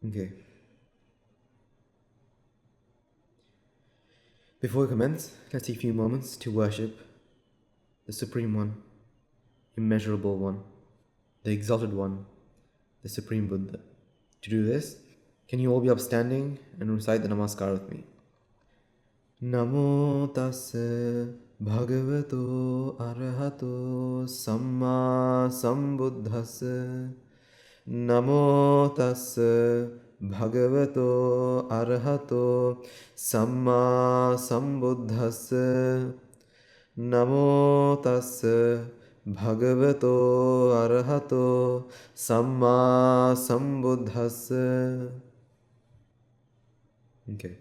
Okay. Before we commence, let's take a few moments to worship the Supreme One, Immeasurable One, the Exalted One, the Supreme Buddha. To do this, can you all be upstanding and recite the Namaskar with me? Namo tassa bhagavato arahato samma sambuddhassa. Namo tassa bhagavato arahato samma sambuddhassa. Namo tassa bhagavato arahato samma sambuddhassa. Okay.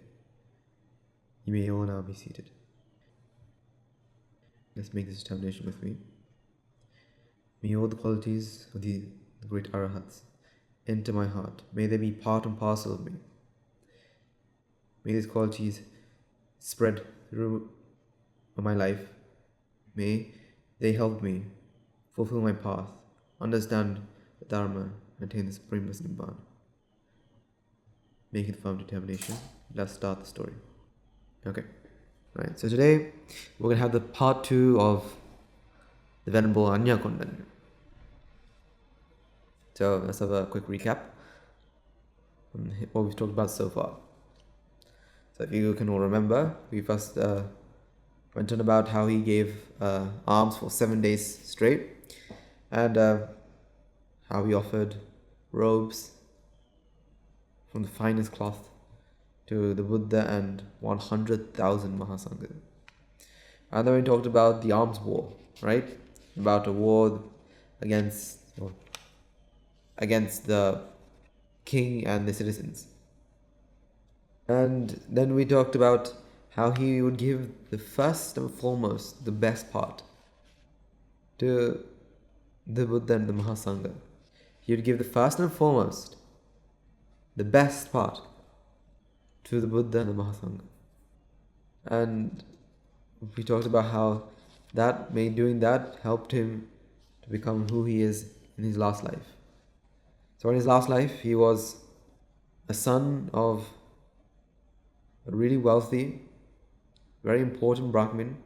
You may all now be seated. Let's make this determination with me. May all the qualities of the great Arahats enter my heart. May they be part and parcel of me. May these qualities spread through my life. May they help me fulfill my path, understand the Dharma, and attain the Supreme Bliss Nibbana. Making the firm determination, let's start the story. Okay, right. So today we're going to have the part 2 of the Venerable Anya Kondanya. So let's have a quick recap on what we've talked about so far. So if you can all remember, we first went on about how he gave alms for 7 days straight, and how he offered robes from the finest cloth to the Buddha and 100,000 Mahasangha. And then we talked about the arms war, right? About a war against the king and the citizens. And then we talked about how he would give the first and foremost, the best part, to the Buddha and the Mahasangha. He would give the first and foremost, the best part, to the Buddha and the Mahasangha. And we talked about how doing that helped him to become who he is in his last life. So in his last life, he was a son of a really wealthy, very important Brahmin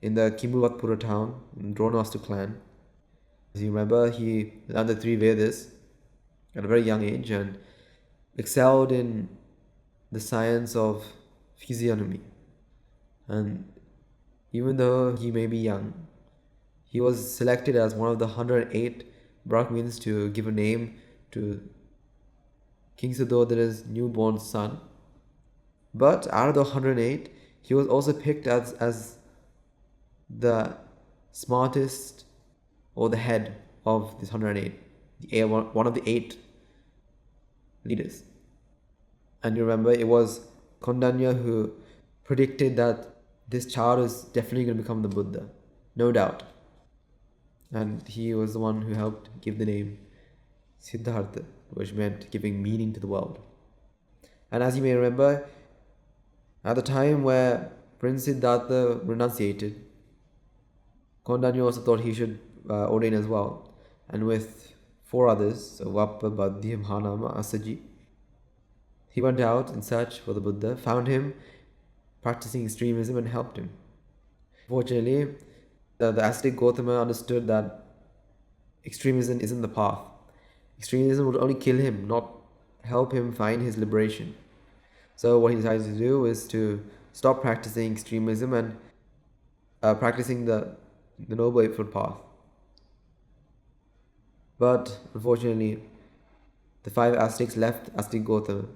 in the Kimbulvatpura town in Dronavastu clan. As you remember, he learned the 3 Vedas at a very young age and excelled in the science of physiognomy. And even though he may be young, he was selected as one of the 108 Brahmins to give a name to King Suddhodana's newborn son. But out of the 108, he was also picked as the smartest, or the head of this 108, one of the 8 leaders. And you remember, it was Kondanya who predicted that this child is definitely going to become the Buddha, no doubt. And he was the one who helped give the name Siddhartha, which meant giving meaning to the world. And as you may remember, at the time where Prince Siddhartha renunciated, Kondanya also thought he should ordain as well. And with 4 others, so Vappa, Badhi, Mahanama, Asaji, he went out in search for the Buddha, found him practicing extremism, and helped him. Fortunately, the ascetic Gautama understood that extremism isn't the path. Extremism would only kill him, not help him find his liberation. So what he decided to do is to stop practicing extremism and practicing the Noble Eightfold Path. But unfortunately, the 5 ascetics left ascetic Gautama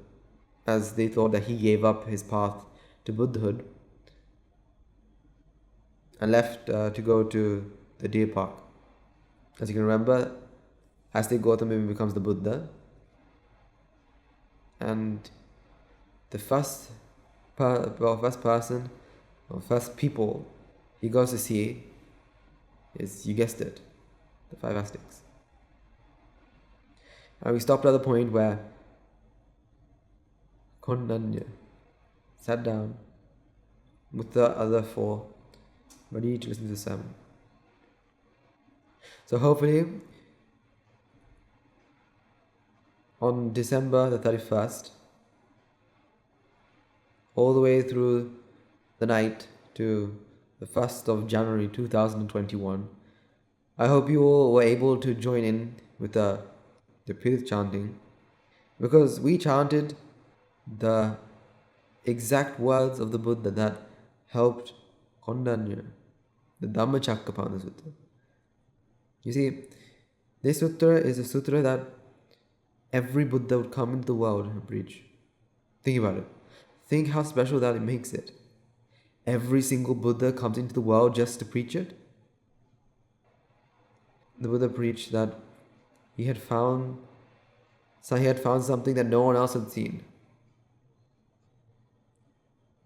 as they thought that he gave up his path to Buddhahood and left to go to the deer park. As you can remember, ascetic Gautama becomes the Buddha, and the first person or first people he goes to see is, you guessed it, the 5 ascetics. And we stopped at the point where Kondanya sat down with the other 4, ready to listen to the sermon. So hopefully on December the 31st, all the way through the night to the 1st of January 2021. I hope you all were able to join in with the Pith chanting, because we chanted the exact words of the Buddha that helped Kondanya, the Dhammacakkappavana Sutta. You see, this sutra is a sutra that every Buddha would come into the world and preach. Think about it. Think how special that it makes it. Every single Buddha comes into the world just to preach it. The Buddha preached that he had found something that no one else had seen.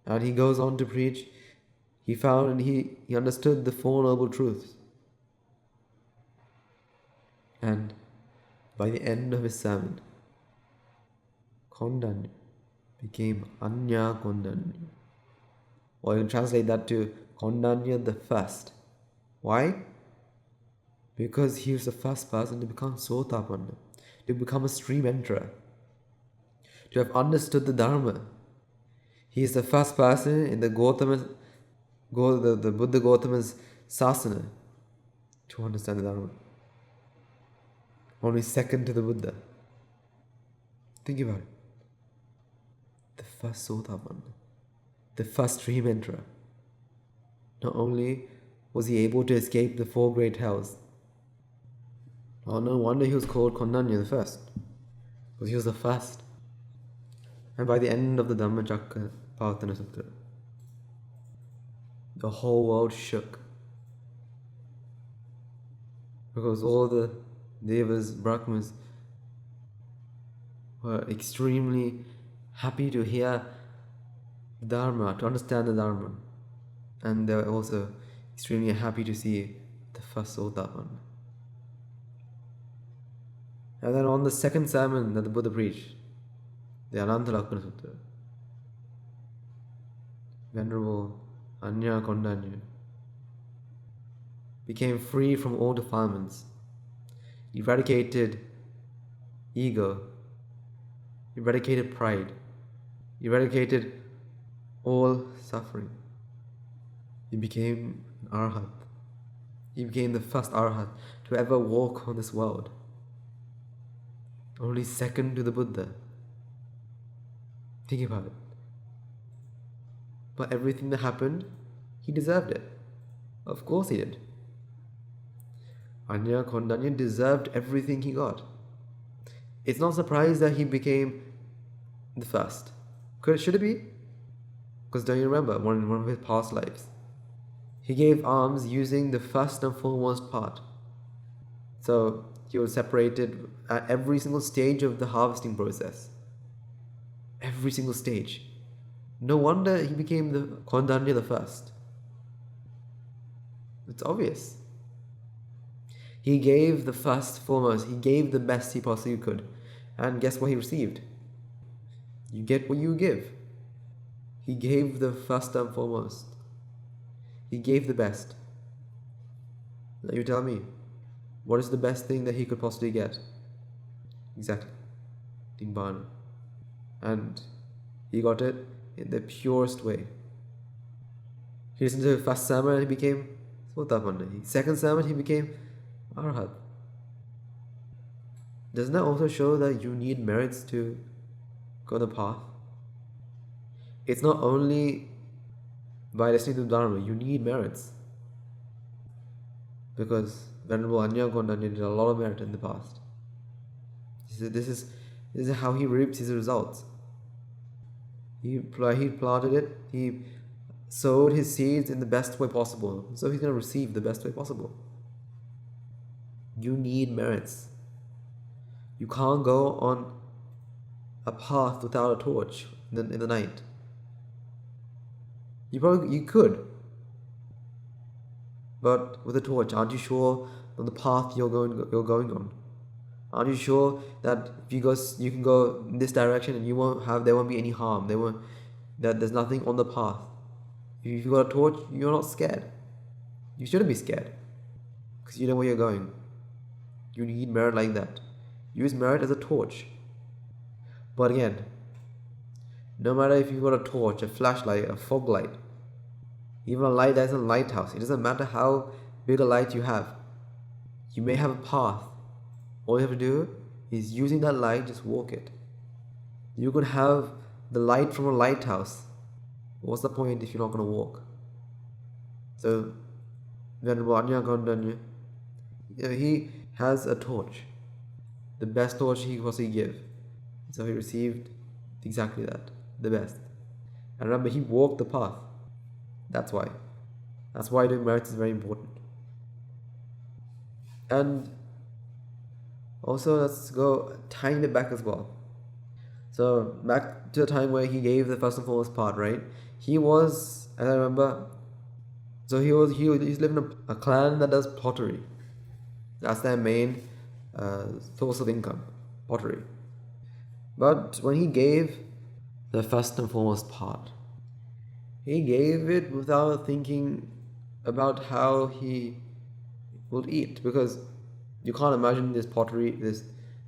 And he goes on to preach, he found and he understood the Four Noble Truths. And by the end of his sermon, Kondanya became Anya Kondanya. Or you can translate that to Kondanya the First. Why? Because he was the first person to become Sotapanna, to become a stream enterer, to have understood the Dharma. He is the first person in the Buddha Gautama's Sasana to understand the Dharma. Only second to the Buddha. Think about it. The first Sotapanna, the first stream enterer. Not only was he able to escape the four great hells, oh, no wonder he was called Kondanya the First, because he was the first. And by the end of the Dhammacakkappavana Sutra, the whole world shook, because all the Devas, Brahmas were extremely happy to hear the Dharma, to understand the Dharma. And they were also extremely happy to see the first Sotapanna. And then on the second sermon that the Buddha preached, the Anantalakkana Sutta, Venerable Anya Kondanya became free from all defilements, eradicated ego, eradicated pride, eradicated all suffering. He became an Arahat. He became the first Arahat to ever walk on this world. Only second to the Buddha. Think about it. But everything that happened, he deserved it. Of course he did. Anya Kondanya deserved everything he got. It's not surprised that he became the first. Should it be? Because don't you remember, one of his past lives, he gave alms using the first and foremost part. So he was separated at every single stage of the harvesting process. Every single stage. No wonder he became the Kondanya the First. It's obvious. He gave the first foremost. He gave the best he possibly could. And guess what he received? You get what you give. He gave the first and foremost. He gave the best. Now you tell me, what is the best thing that he could possibly get? Exactly. Nibbana. And he got it in the purest way. He listened to the first sermon and he became Sotapanna. Second sermon he became Arahat. Doesn't that also show that you need merits to go the path? It's not only by listening to the Dharma, you need merits. Because Venerable Anya Kondanya did a lot of merit in the past. This is how he reaps his results. He planted it, he sowed his seeds in the best way possible, so he's going to receive the best way possible. You need merits. You can't go on a path without a torch in the night. You could, but with a torch, aren't you sure on the path you're going on? Aren't you sure that if you can go in this direction and there won't be any harm? That there's nothing on the path. If you've got a torch, you're not scared. You shouldn't be scared, because you know where you're going. You need merit like that. Use merit as a torch. But again, no matter if you've got a torch, a flashlight, a fog light, even a light that's in a lighthouse, it doesn't matter how big a light you have. You may have a path. All you have to do is using that light, just walk it. You could have the light from a lighthouse. What's the point if you're not going to walk? So, Venerable Anya Kondanya, he has a torch, the best torch he could possibly give. So he received exactly that, the best. And remember, he walked the path. That's why. That's why doing merits is very important. And also, let's go a tiny bit back as well. So back to the time where he gave the first and foremost part, right? He was, as I remember, so he's living in a clan that does pottery. That's their main source of income, pottery. But when he gave the first and foremost part, he gave it without thinking about how he will eat, because you can't imagine this pottery.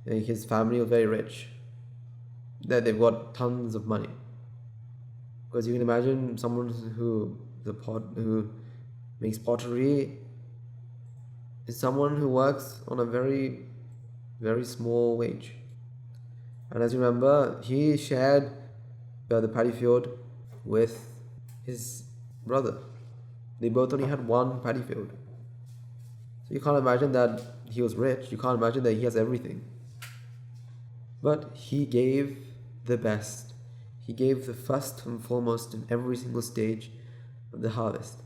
His family was very rich. That they've got tons of money. Because you can imagine someone who makes pottery is someone who works on a very, very small wage. And as you remember, he shared the paddy field with his brother. They both only had one paddy field. So you can't imagine that he was rich. You can't imagine that he has everything. But he gave the best. He gave the first and foremost in every single stage of the harvest.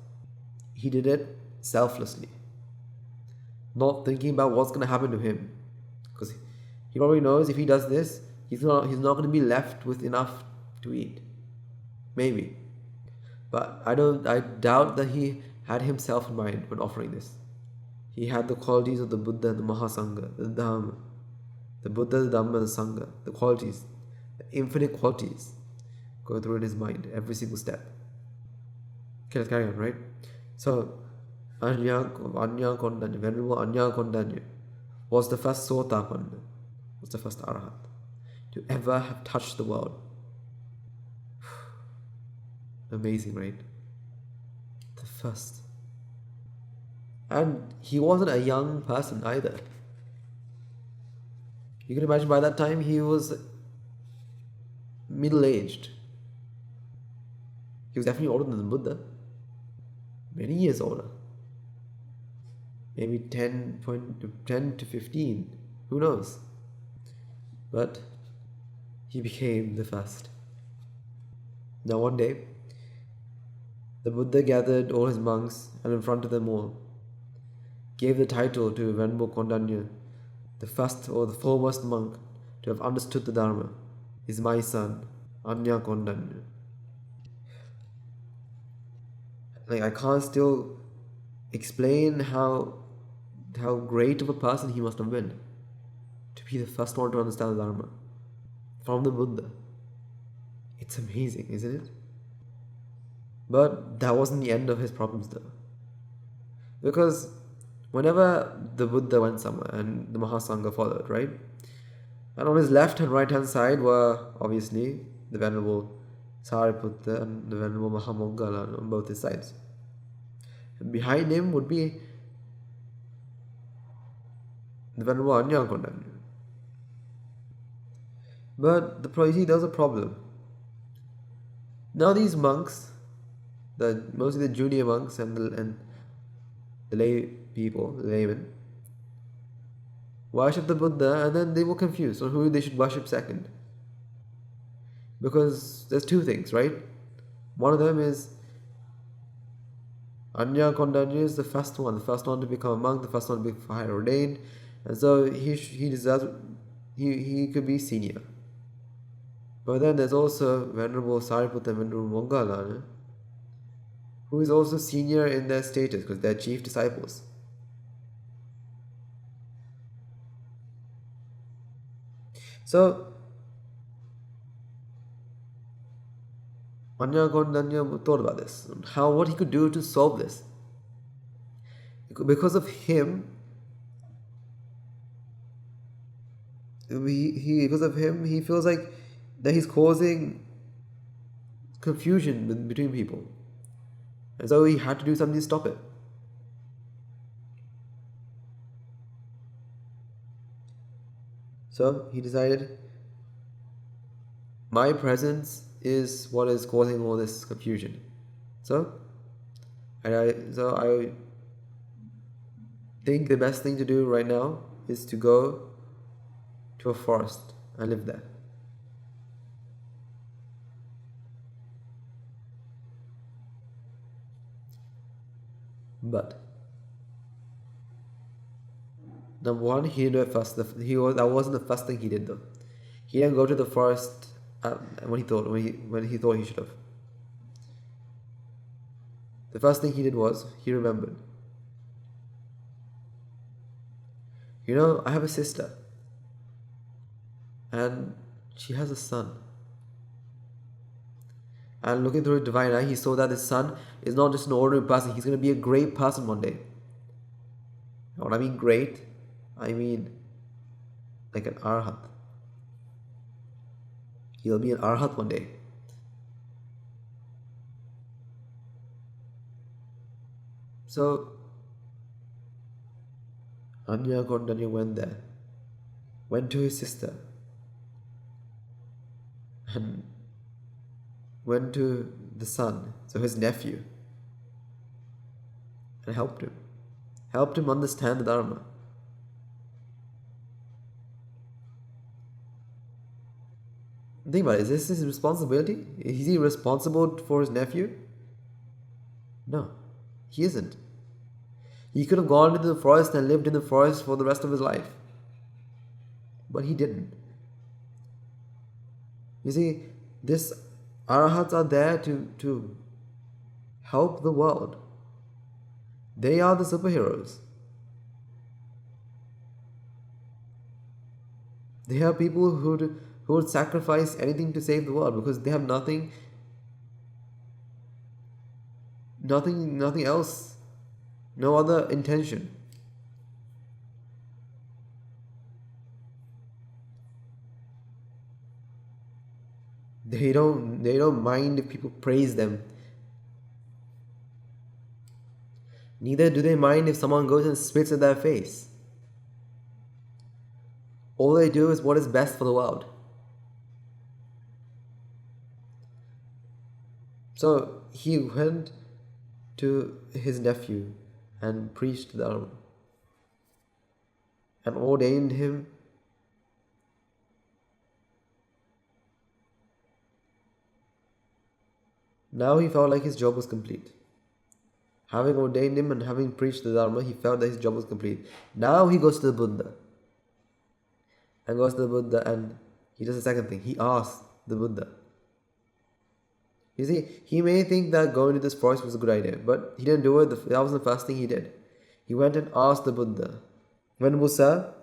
He did it selflessly, not thinking about what's going to happen to him, because he probably knows if he does this, he's not going to be left with enough to eat. Maybe, but I doubt that he had himself in mind when offering this. He had the qualities of the Buddha and the Mahasangha, the Dharma, the Buddha, the Dhamma, and the Sangha, the qualities, the infinite qualities going through in his mind every single step. Okay, let's carry on, right? So, Anya Kondanya, Venerable Anya Kondanya was the first Sotapanna, was the first Arahat to ever have touched the world. Amazing, right? The first. And he wasn't a young person either. You can imagine by that time he was middle-aged. He was definitely older than the Buddha. Many years older. Maybe 10 to 15. Who knows? But he became the first. Now one day, the Buddha gathered all his monks and in front of them all, gave the title to Venerable Kondanya, the first or the foremost monk to have understood the Dharma, is my son, Anya Kondanya. I can't still explain how great of a person he must have been to be the first one to understand the Dharma from the Buddha. It's amazing, isn't it? But that wasn't the end of his problems though. Because whenever the Buddha went somewhere and the Mahasangha followed, right? And on his left and right hand side were obviously the Venerable Sariputta and the Venerable Mahamoggala on both his sides. And behind him would be the Venerable Anya Kondanya. But there was a problem. Now these monks, mostly the junior monks and the lay people, the laymen, worship the Buddha, and then they were confused on who they should worship second. Because there's two things, right? One of them is Anya Kondanya is the first one to become a monk, the first one to be higher ordained, and so he deserves, he could be senior. But then there's also Venerable Sariputta and Venerable Moggallana, who is also senior in their status because they're chief disciples. So Anya Kondanya thought about this, what he could do to solve this. Because of him, he feels like that he's causing confusion between people. And so he had to do something to stop it. So he decided, my presence is what is causing all this confusion. So I think the best thing to do right now is to go to a forest and live there. But number one, he didn't do it first. That wasn't the first thing he did though. He didn't go to the forest when he thought he should have. The first thing he did was he remembered. I have a sister, and she has a son. And looking through his divine eye, he saw that his son is not just an ordinary person. He's going to be a great person one day. And when I mean great, I mean like an Arahat. He'll be an Arahat one day. So Kondanya went to his sister, and went to the son, so his nephew, and helped him understand the Dharma. Think about it, is this his responsibility? Is he responsible for his nephew? No, he isn't. He could have gone into the forest and lived in the forest for the rest of his life. But he didn't. You see, these Arahats are there to help the world. They are the superheroes. They are people who would sacrifice anything to save the world because they have nothing else, no other intention. They don't mind if people praise them. Neither do they mind if someone goes and spits at their face. All they do is what is best for the world. So he went to his nephew and preached the Dharma and ordained him Now he felt like his job was complete. Having ordained him and having preached the Dharma, he felt that his job was complete. Now he goes to the Buddha. And he does the second thing. He asks the Buddha. You see, he may think that going to this forest was a good idea, but he didn't do it. That wasn't the first thing he did. He went and asked the Buddha, Venerable Sir,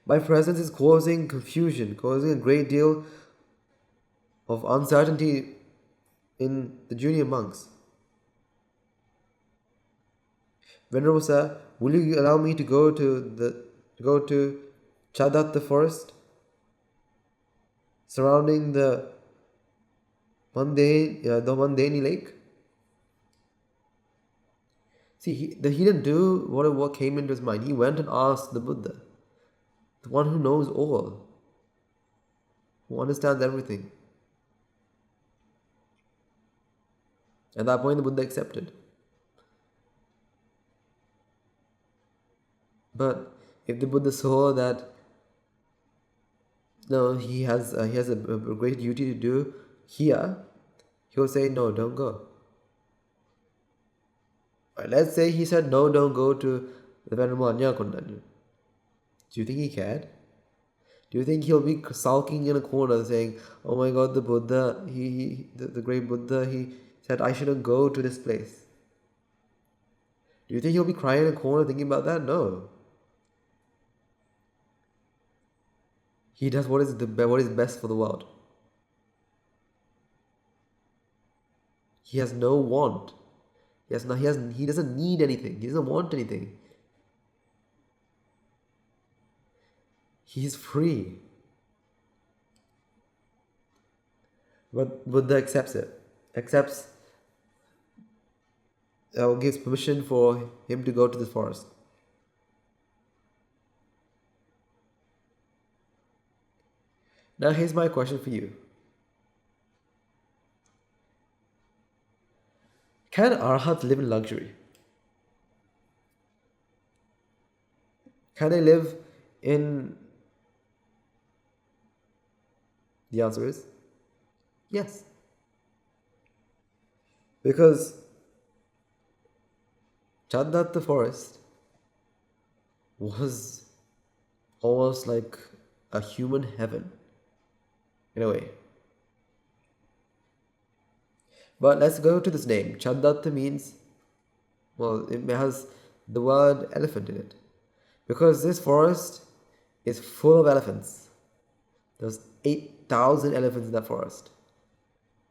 my presence is causing confusion, causing a great deal of uncertainty in the junior monks. Venerable Sir, will you allow me to go to Chadat, the forest surrounding the Mandeni lake? See, he didn't do what came into his mind. He went and asked the Buddha, the one who knows all, who understands everything. At that point, the Buddha accepted. But if the Buddha saw that no, he has a great duty to do here, he will say, no, don't go. Let's say he said, no, don't go to the Venerable Kondanya. Do you think he cared? Do you think he'll be sulking in a corner saying, oh my God, the Buddha, the great Buddha, he said I shouldn't go to this place? Do you think he'll be crying in a corner thinking about that? No. He does what is best for the world. He has no want. He doesn't need anything. He doesn't want anything. He is free. But Buddha accepts it. Accepts or gives permission for him to go to the forest. Now here's my question for you. Can Arhat live in luxury? Can they live in... The answer is yes. Because Chandat the forest was almost like a human heaven in a way. But let's go to this name. Chandatta means, well, it has the word elephant in it. Because this forest is full of elephants. There's 8,000 elephants in that forest.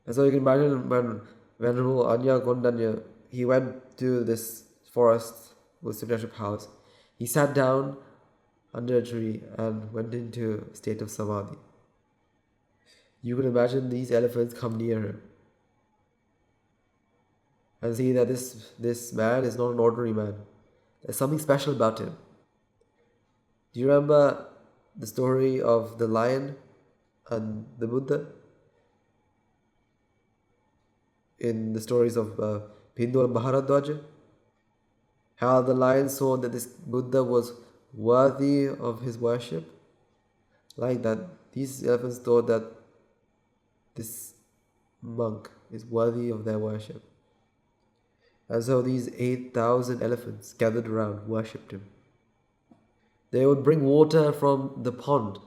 And so you can imagine when Venerable Anya Kondanya, he went to this forest with supernatural powers. He sat down under a tree and went into a state of samadhi. You can imagine these elephants come near him and see that this man is not an ordinary man. There's something special about him. Do you remember the story of the lion and the Buddha? In the stories of Bindu and Bharadwaja? How the lion saw that this Buddha was worthy of his worship? Like that, these elephants thought that this monk is worthy of their worship. And so these 8,000 elephants gathered around, worshipped him. They would bring water from the pond.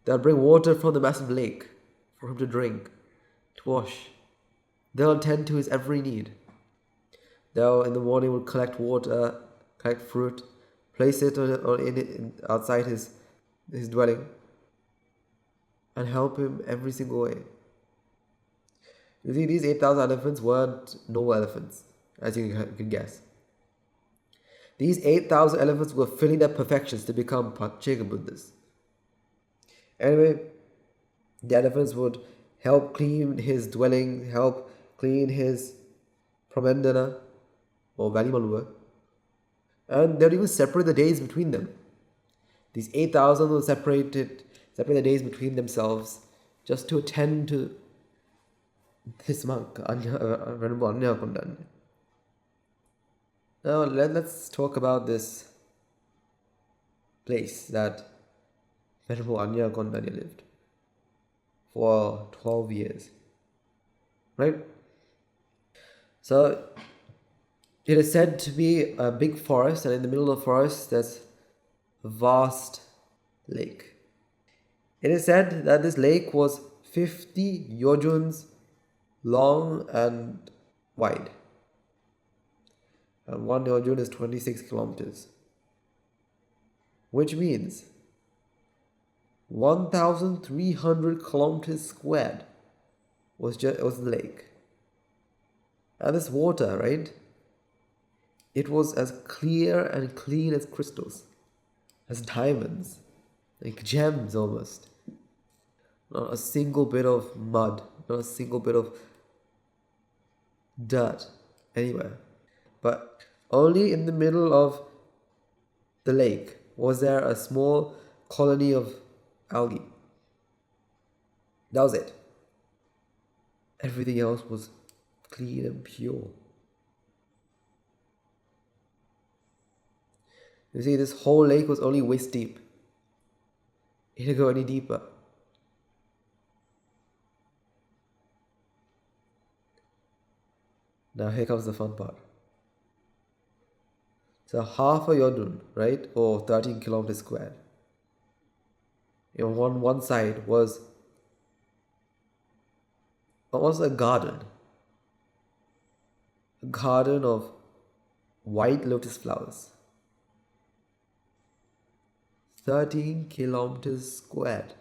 They would bring water from the massive lake for him to drink, to wash. They'll attend to his every need. They'll in the morning would collect water, collect fruit, place it outside his dwelling, and help him every single way. You see, these 8,000 elephants weren't normal elephants, as you can guess. These 8,000 elephants were filling their perfections to become Pacceka Buddhas. Anyway, the elephants would help clean his dwelling, help clean his pramandana or Valimalua, and they would even separate the days between them. These 8,000 would separate the days between themselves just to attend to this monk, Venerable Anya Kondanya. Now let's talk about this place that Venerable Anya Kondanya lived for 12 years. Right? So it is said to be a big forest, and in the middle of the forest there's a vast lake. It is said that this lake was 50 yojuns long and wide. And 1 yojun is 26 kilometers. Which means 1,300 kilometers squared was the lake. And this water, right? It was as clear and clean as crystals, as diamonds, like gems almost. Not a single bit of mud, not a single bit of dirt anywhere. But only in the middle of the lake was there a small colony of algae. That was it. Everything else was clean and pure. You see, this whole lake was only waist deep. It didn't go any deeper. Now here comes the fun part. So half a yodun, right, or 13 kilometers squared. On one side was almost a garden of white lotus flowers. 13 kilometers squared.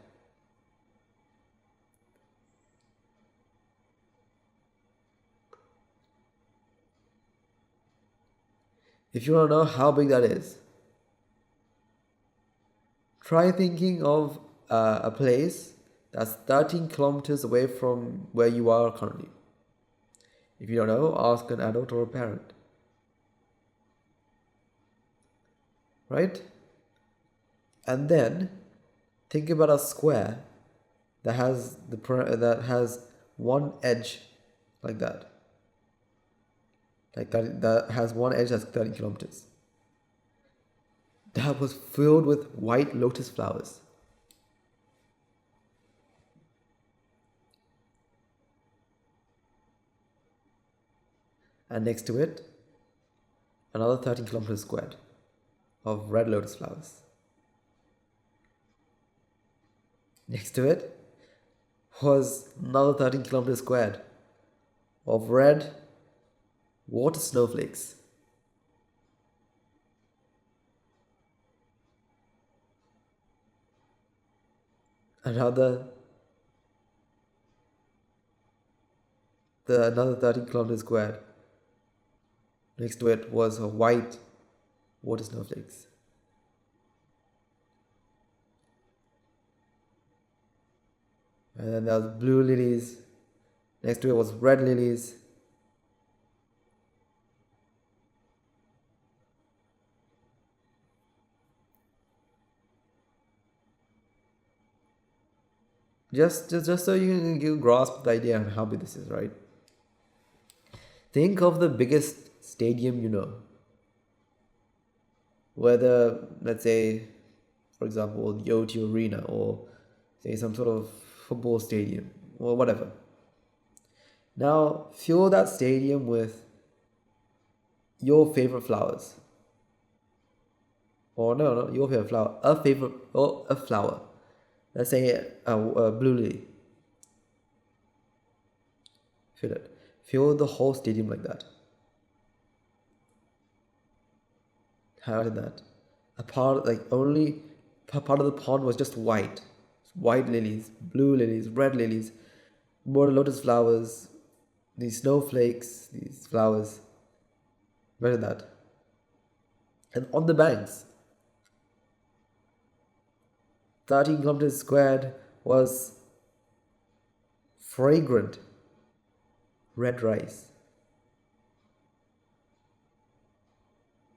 If you want to know how big that is, try thinking of a place That's 13 kilometers away from where you are currently. If you don't know, ask an adult or a parent. Right? And then think about a square that has one edge like that. That has one edge that's 30 kilometers. That was filled with white lotus flowers. And next to it, another 13 kilometers squared of red lotus flowers. Next to it was another 13 kilometers squared of red water snowflakes. Another 13 kilometers squared. Next to it was a white water snowflakes. And then there was blue lilies. Next to it was red lilies. Just so you grasp the idea on how big this is, right? Think of the biggest stadium you know. Whether, let's say, for example, the O2 Arena, or say some sort of football stadium or whatever. Now fill that stadium with your favorite flowers. Or no, not your favorite flower, a flower. Let's say a blue lily. Fill it. Fill the whole stadium like that. How did that? Only part of the pond was just white. White lilies, blue lilies, red lilies, more lotus flowers, these snowflakes, these flowers. Where did that? And on the banks, 13 kilometers squared was fragrant red rice.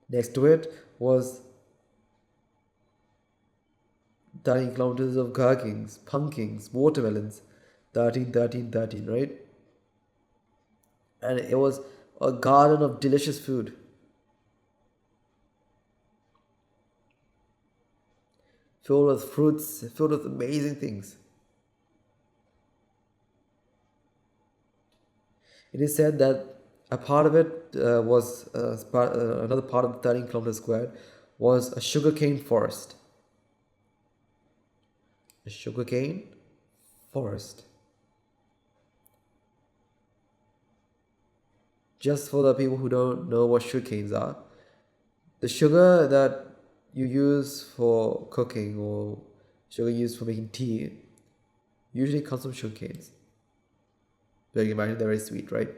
Next to it was 13 kilometers of gherkins, pumpkins, watermelons, 13, 13, 13, right? And it was a garden of delicious food. Filled with fruits, filled with amazing things. It is said that a part of it another part of the 13 kilometers squared was a sugarcane forest. A sugarcane forest. Just for the people who don't know what sugarcanes are, the sugar that you use for cooking or sugar used for making tea usually comes from sugarcanes. So you can imagine they're very sweet, right?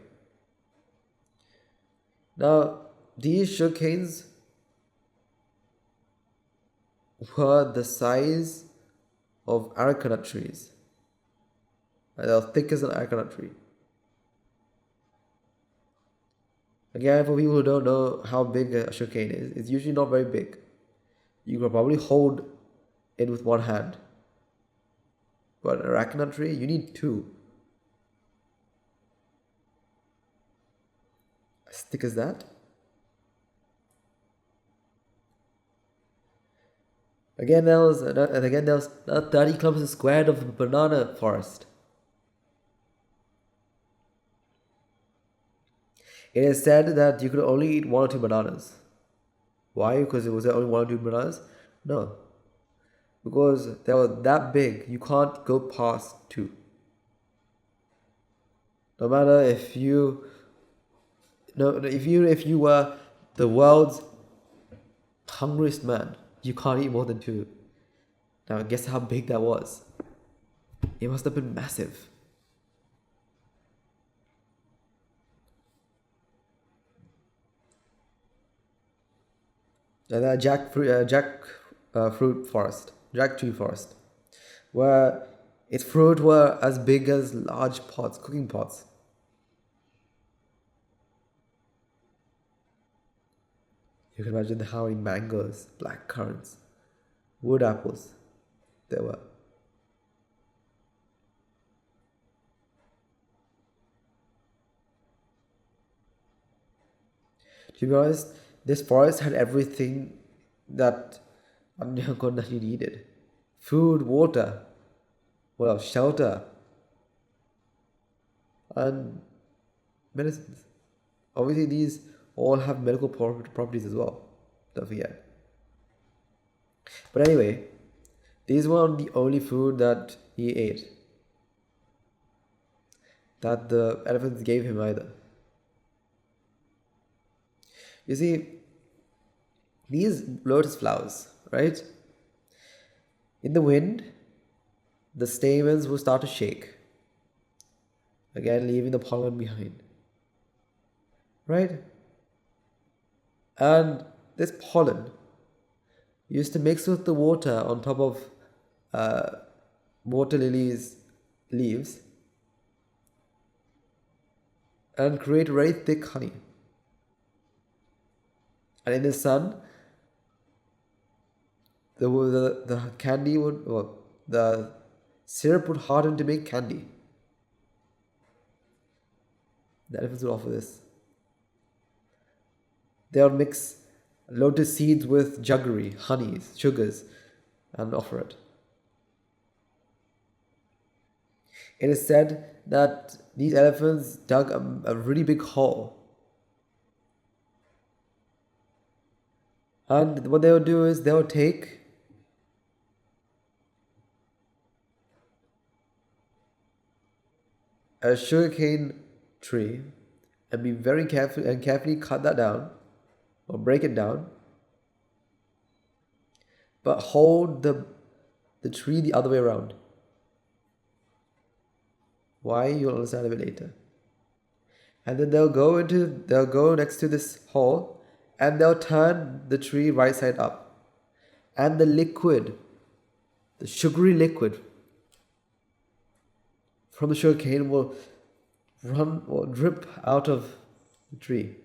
Now, these sugarcanes were the size of areca trees. And they were thick as an areca tree. Again, for people who don't know how big a sugarcane is, it's usually not very big. You can probably hold it with one hand. But an areca tree, you need two. As thick as that. Again, there was another 30 kilometers squared of banana forest. It is said that you could only eat one or two bananas. Why? Because it was only one or two bananas? No. Because they were that big, you can't go past two. No matter if you were the world's hungriest man, you can't eat more than two. Now guess how big that was. It must have been massive. And that jackfruit forest, jack tree forest, where Its fruit were as big as large pots, cooking pots. You can imagine how many mangoes, black currants, wood apples there were. To be honest, this forest had everything that Kondanya needed: food, water, what else? Shelter, and medicines. Obviously, these all have medical properties as well. Don't forget. But anyway, these weren't the only food that he ate, that the elephants gave him either. You see, these lotus flowers, right? In the wind, the stamens will start to shake, again leaving the pollen behind, right? And this pollen used to mix with the water on top of uh, water lilies' leaves and create very thick honey. And in the sun, the candy would, well, the syrup would harden to make candy. The elephants would offer this. They would mix lotus seeds with jaggery, honeys, sugars, and offer it. It is said that these elephants dug a really big hole. And what they would do is they would take a sugarcane tree and be very careful and carefully cut that down or break it down, but hold the tree the other way around. Why? You'll understand a bit later. And then they'll go next to this hole and they'll turn the tree right side up. And the liquid, the sugary liquid from the sugar cane will run or drip out of the tree.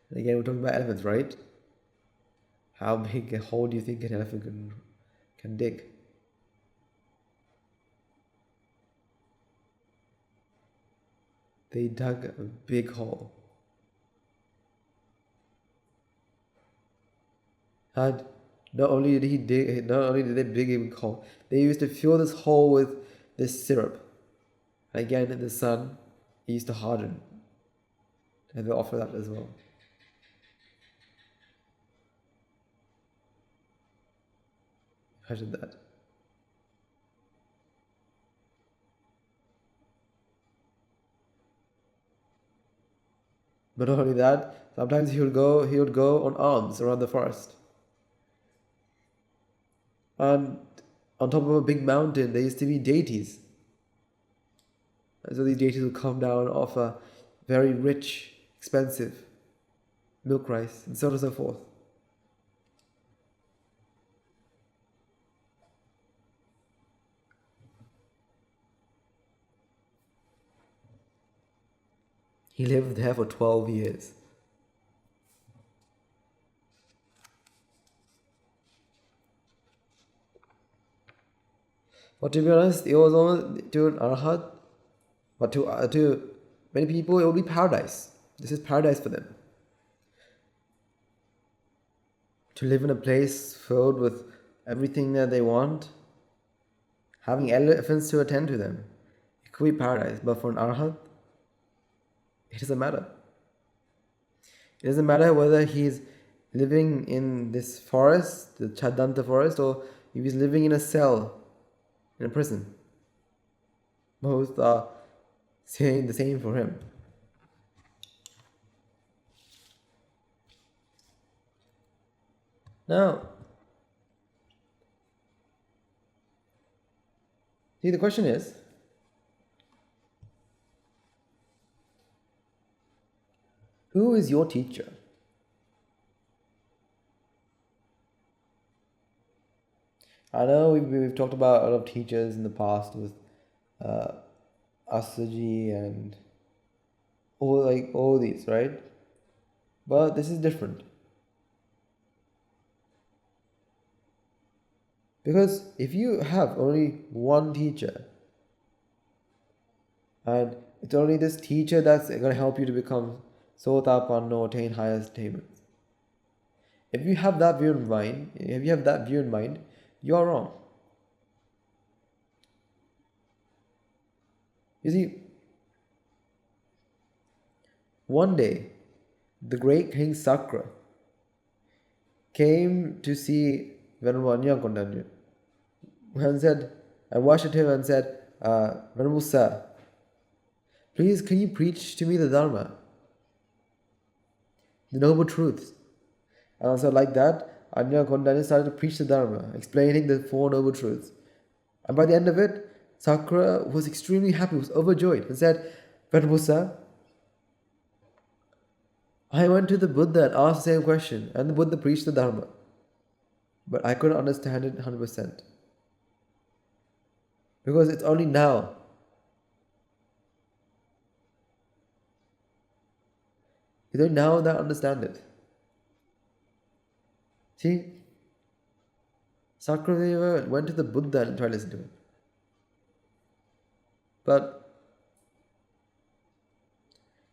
And again, we're talking about elephants, right? How big a hole do you think an elephant can dig? They dug a big hole. And not only did they dig a big hole, they used to fill this hole with this syrup. And again, in the sun, it used to harden. And they offer that as well. Imagine that. But not only that, sometimes he would go on alms around the forest. And on top of a big mountain, there used to be deities. And so these deities would come down and offer very rich, expensive milk rice, and so on and so forth. He lived there for 12 years. But to be honest, it was almost to an Arahat, but to many people, it will be paradise. This is paradise for them. To live in a place filled with everything that they want, having elephants to attend to them. It could be paradise, but for an Arahat, it doesn't matter. It doesn't matter whether he's living in this forest, the Chadanta forest, or if he's living in a cell, in a prison. Both are saying the same for him. Now, see, the question is, who is your teacher? I know we've talked about a lot of teachers in the past with uh, Asuji and all these, right? But this is different because if you have only one teacher and it's only this teacher that's going to help you to become Sotapanna or attain higher attainments. If you have that view in mind, you are wrong. You see, one day, the great King Sakra came to see Venerable Kondanya and said, and worshipped him and said, Venerable Sir, please can you preach to me the Dharma, the noble truths? And so like that, Anya Kondanya started to preach the Dharma, explaining the Four Noble Truths. And by the end of it, Sakra was extremely happy, was overjoyed, and said, Venerable Sir, I went to the Buddha and asked the same question, and the Buddha preached the Dharma. But I couldn't understand it 100%. Because it's only now. It's only now that I understand it. See? Sakradeva went to the Buddha and tried to listen to him. But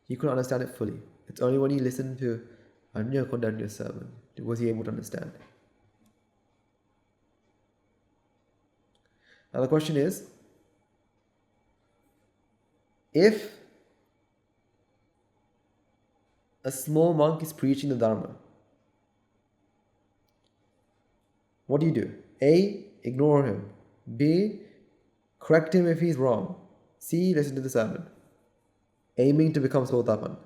he couldn't understand it fully. It's only when he listened to Anya Kondanya's sermon was he able to understand. Now the question is, if a small monk is preaching the Dharma, what do? A. Ignore him. B. Correct him if he's wrong. C. Listen to the sermon. Aiming to become Sotapan.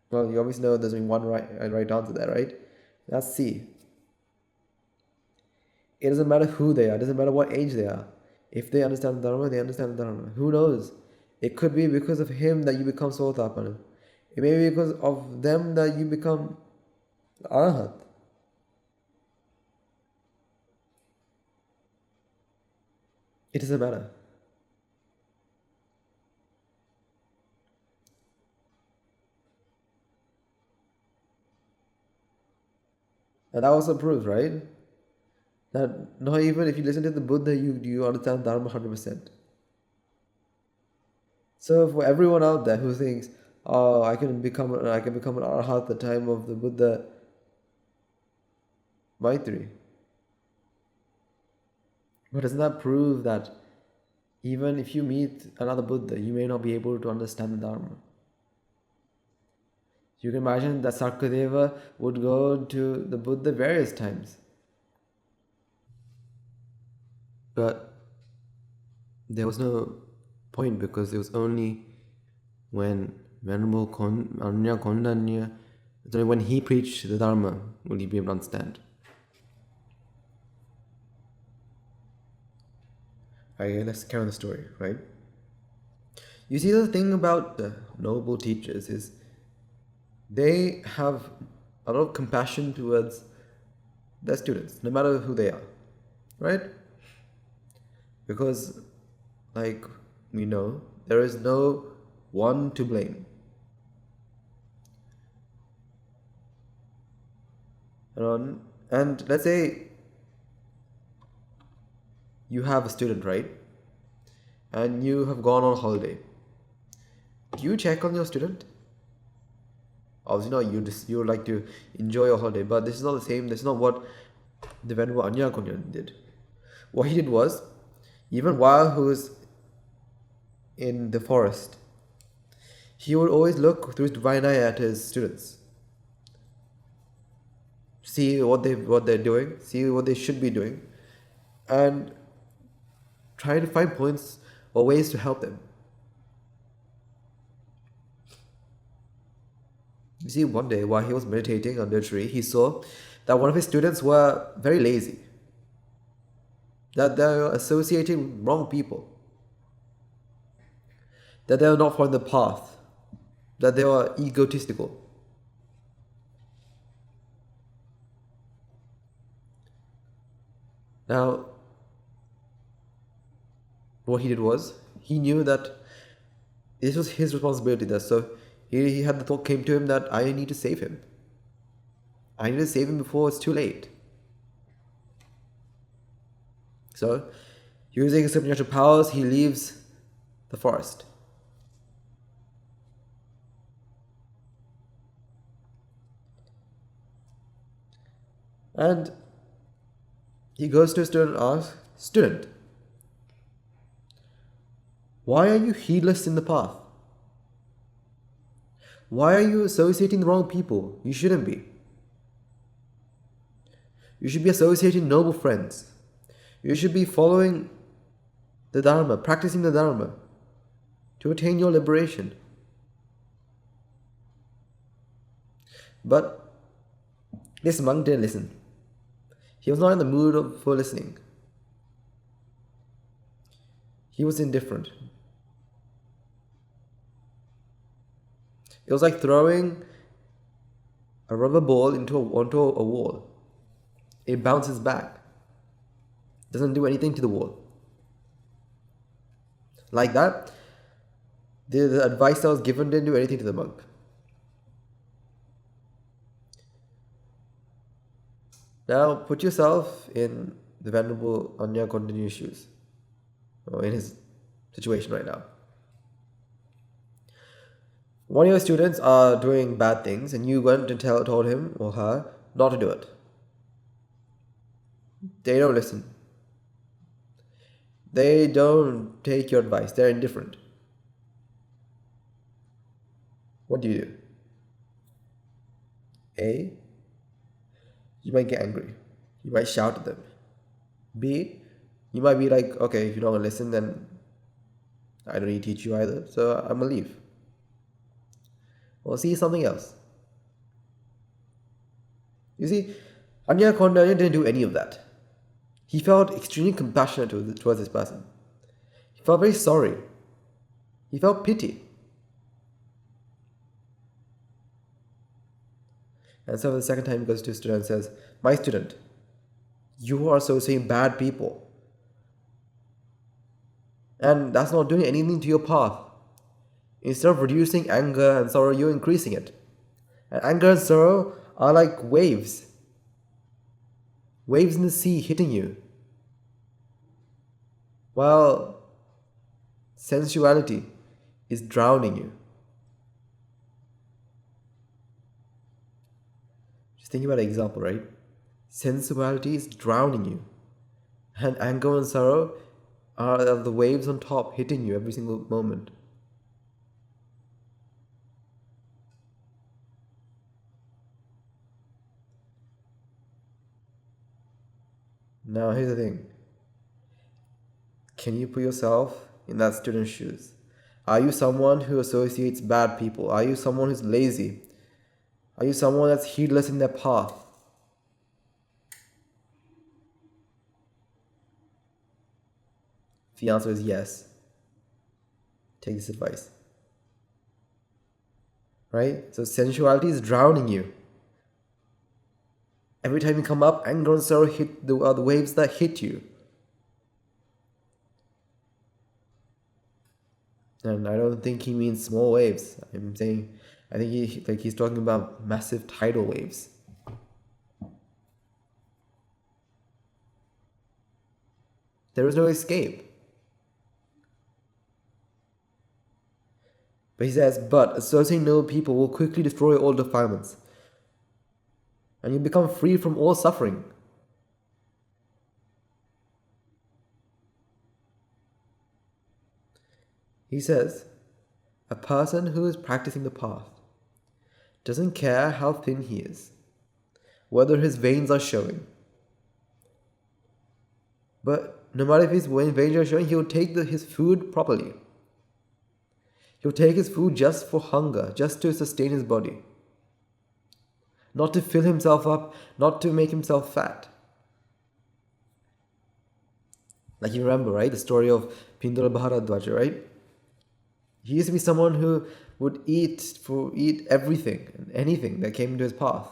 Well, you obviously know there's only one right answer there, right? That's C. It doesn't matter who they are. It doesn't matter what age they are. If they understand the Dharma, they understand the Dharma. Who knows? It could be because of him that you become Sotapan. It may be because of them that you become Arahat. It doesn't matter. And that also proves, right? That not even if you listen to the Buddha, you understand Dharma 100%. So for everyone out there who thinks, oh, I can become an Arahat at the time of the Buddha Maitri. But doesn't that prove that even if you meet another Buddha, you may not be able to understand the Dharma? You can imagine that Sakadeva would go to the Buddha various times. But there was no point because it was only when Venerable Anya Kondanya, it's only when he preached the Dharma will he be able to understand. Okay, let's carry on the story, right? You see, the thing about the noble teachers is they have a lot of compassion towards their students, no matter who they are, right? Because, like we know, there is no one to blame. And let's say you have a student, right? And you have gone on holiday. Do you check on your student? Obviously not. You like to enjoy your holiday, but this is not the same. This is not what the Venerable Anya Kunyan did. What he did was, even while he was in the forest, he would always look through his divine eye at his students, see what they're doing, see what they should be doing, and try to find points or ways to help them. You see, one day while he was meditating under a tree, he saw that one of his students were very lazy, that they were associating with wrong people, that they were not following the path, that they were egotistical. Now, what he did was, he knew that this was his responsibility. So he had the thought came to him that I need to save him. I need to save him before it's too late. So, using his supernatural powers, he leaves the forest. And he goes to a student and asks, Student, why are you heedless in the path? Why are you associating the wrong people? You shouldn't be. You should be associating noble friends. You should be following the Dharma, practicing the Dharma to attain your liberation. But this monk didn't listen. He was not in the mood for listening. He was indifferent. It was like throwing a rubber ball onto a wall. It bounces back. Doesn't do anything to the wall. Like that, the advice that was given didn't do anything to the monk. Now put yourself in the Venerable Anya Kondanya's shoes, or in his situation right now. One of your students are doing bad things and you went and told him or her not to do it. They don't listen. They don't take your advice. They're indifferent. What do you do? A, you might get angry. You might shout at them. B, you might be like, okay, if you're not going to listen, then I don't need to teach you either, so I'm going to leave. Or see something else. You see, Anya Kondanya didn't do any of that. He felt extremely compassionate towards this person. He felt very sorry. He felt pity. And so the second time he goes to a student and says, My student, you are associating bad people. And that's not doing anything to your path. Instead of reducing anger and sorrow, you're increasing it. And anger and sorrow are like waves. Waves in the sea hitting you. While sensuality is drowning you. Just think about an example, right? Sensuality is drowning you. And anger and sorrow are the waves on top hitting you every single moment. Now here's the thing. Can you put yourself in that student's shoes? Are you someone who associates bad people? Are you someone who's lazy? Are you someone that's heedless in their path? If the answer is yes, take this advice. Right? So sensuality is drowning you. Every time you come up, anger and sorrow are the waves that hit you. And I don't think he means small waves. I think he's talking about massive tidal waves. There is no escape. But he says, but associating noble people will quickly destroy all defilements. And you become free from all suffering. He says, a person who is practicing the path doesn't care how thin he is, whether his veins are showing. But no matter if his veins are showing, he'll take his food properly. He'll take his food just for hunger, just to sustain his body. Not to fill himself up, not to make himself fat. Like you remember, right? The story of Pindala Bharadwaja, right? He used to be someone who would eat everything and anything that came into his path.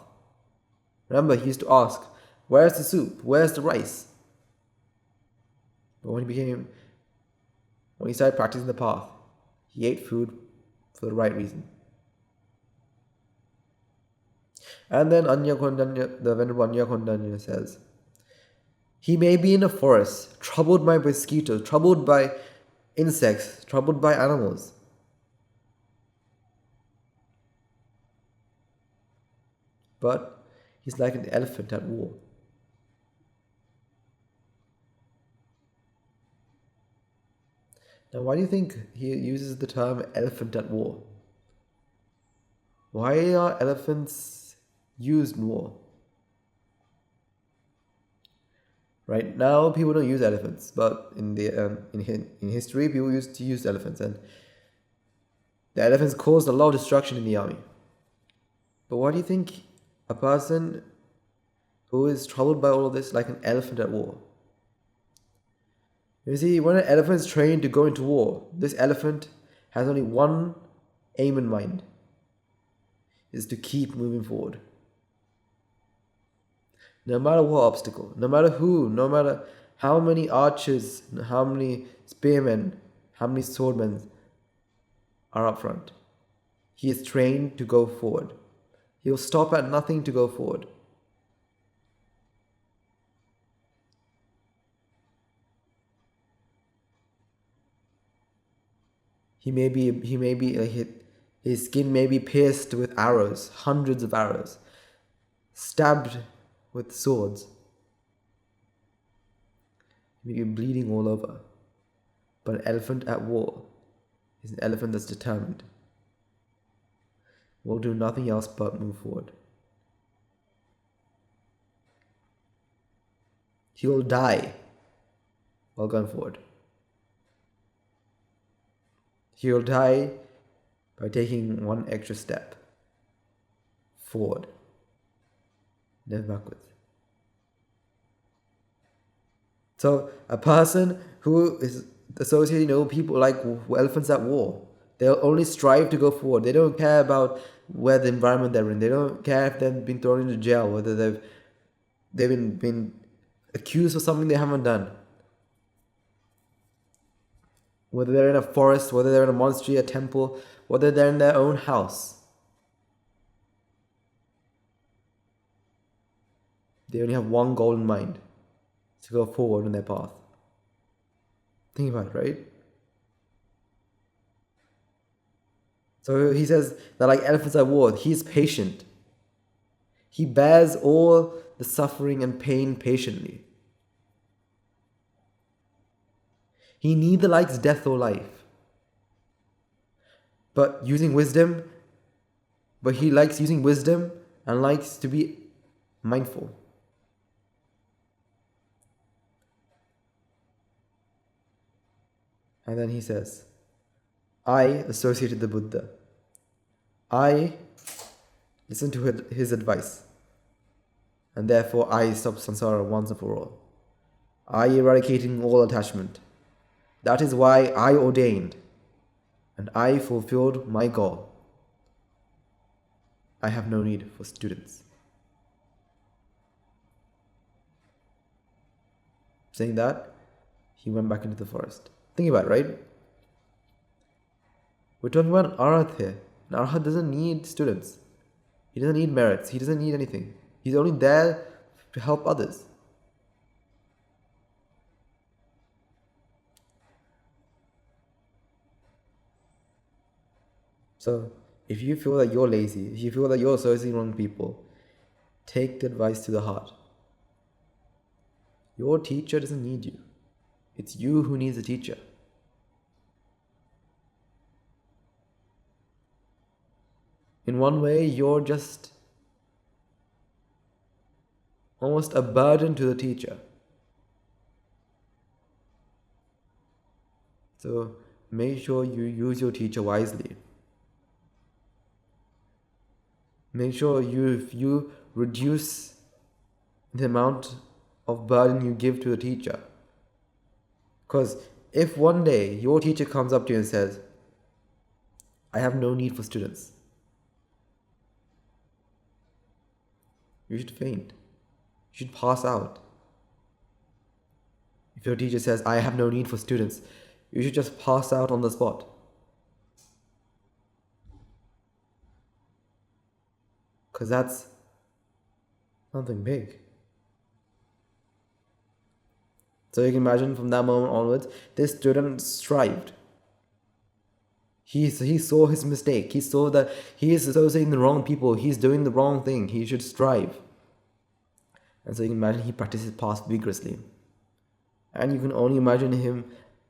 Remember, he used to ask, where's the soup? Where's the rice? But when he started practicing the path, he ate food for the right reason. And then the Venerable Anya Kondanya says, he may be in a forest, troubled by mosquitoes, troubled by insects, troubled by animals. But he's like an elephant at war. Now, why do you think he uses the term elephant at war? Why are elephants used in war? Right now, people don't use elephants, but in history, people used to use elephants, and the elephants caused a lot of destruction in the army. But why do you think a person who is troubled by all of this, like an elephant at war? You see, when an elephant is trained to go into war, this elephant has only one aim in mind, is to keep moving forward. No matter what obstacle, no matter who, no matter how many archers, how many spearmen, how many swordmen are up front, he is trained to go forward. He will stop at nothing to go forward. His skin may be pierced with arrows, hundreds of arrows, stabbed with swords. He may be bleeding all over. But an elephant at war is an elephant that's determined. Will do nothing else but move forward. He will die while going forward. He will die by taking one extra step forward, never backwards. So a person who is associated, people like elephants at war, they'll only strive to go forward. They don't care about where the environment they're in. They don't care if they've been thrown into jail, whether they've been accused of something they haven't done. Whether they're in a forest, whether they're in a monastery, a temple, whether they're in their own house. They only have one goal in mind, to go forward on their path. Think about it, right? So he says that like elephants at war, he's patient. He bears all the suffering and pain patiently. He neither likes death or life. But he likes using wisdom and likes to be mindful. And then he says, I associated the Buddha. I listened to his advice. And therefore I stopped samsara once and for all. I eradicating all attachment. That is why I ordained. And I fulfilled my goal. I have no need for students. Saying that, he went back into the forest. Think about it, right? We're talking about an Arahat here. An Arahat doesn't need students. He doesn't need merits. He doesn't need anything. He's only there to help others. So, if you feel that you're lazy, if you feel that you're associating wrong people, take the advice to the heart. Your teacher doesn't need you. It's you who needs a teacher. In one way, you're just almost a burden to the teacher. So make sure you use your teacher wisely. Make sure you reduce the amount of burden you give to the teacher. Because if one day your teacher comes up to you and says, I have no need for students, you should faint. You should pass out. If your teacher says, I have no need for students, you should just pass out on the spot. Because that's something big. So you can imagine from that moment onwards, this student strived. He saw his mistake. He saw that he is associating the wrong people. He's doing the wrong thing. He should strive. And so you can imagine he practiced his past vigorously. And you can only imagine him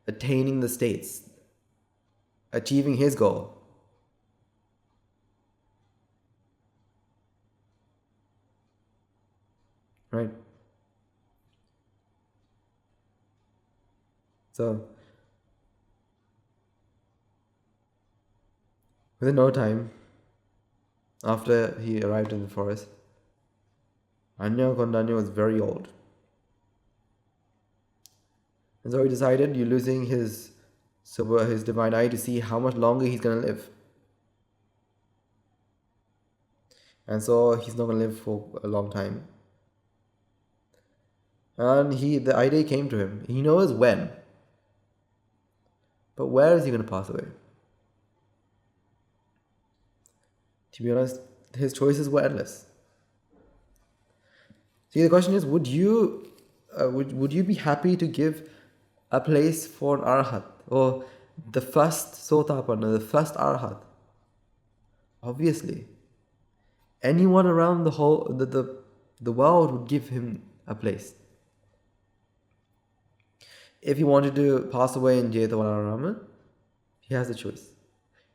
attaining the states, achieving his goal. Right? So, within no time, after he arrived in the forest, Kondanya was very old. And so he decided, you're losing his divine eye to see how much longer he's going to live. And so he's not going to live for a long time. And the idea came to him. He knows when. But where is he going to pass away? To be honest, his choices were endless. See, the question is, would you be happy to give a place for an Arahat, or the first Sotapanna, the first Arahat? Obviously. Anyone around the world would give him a place. If he wanted to pass away in Jethavanarama, he has a choice.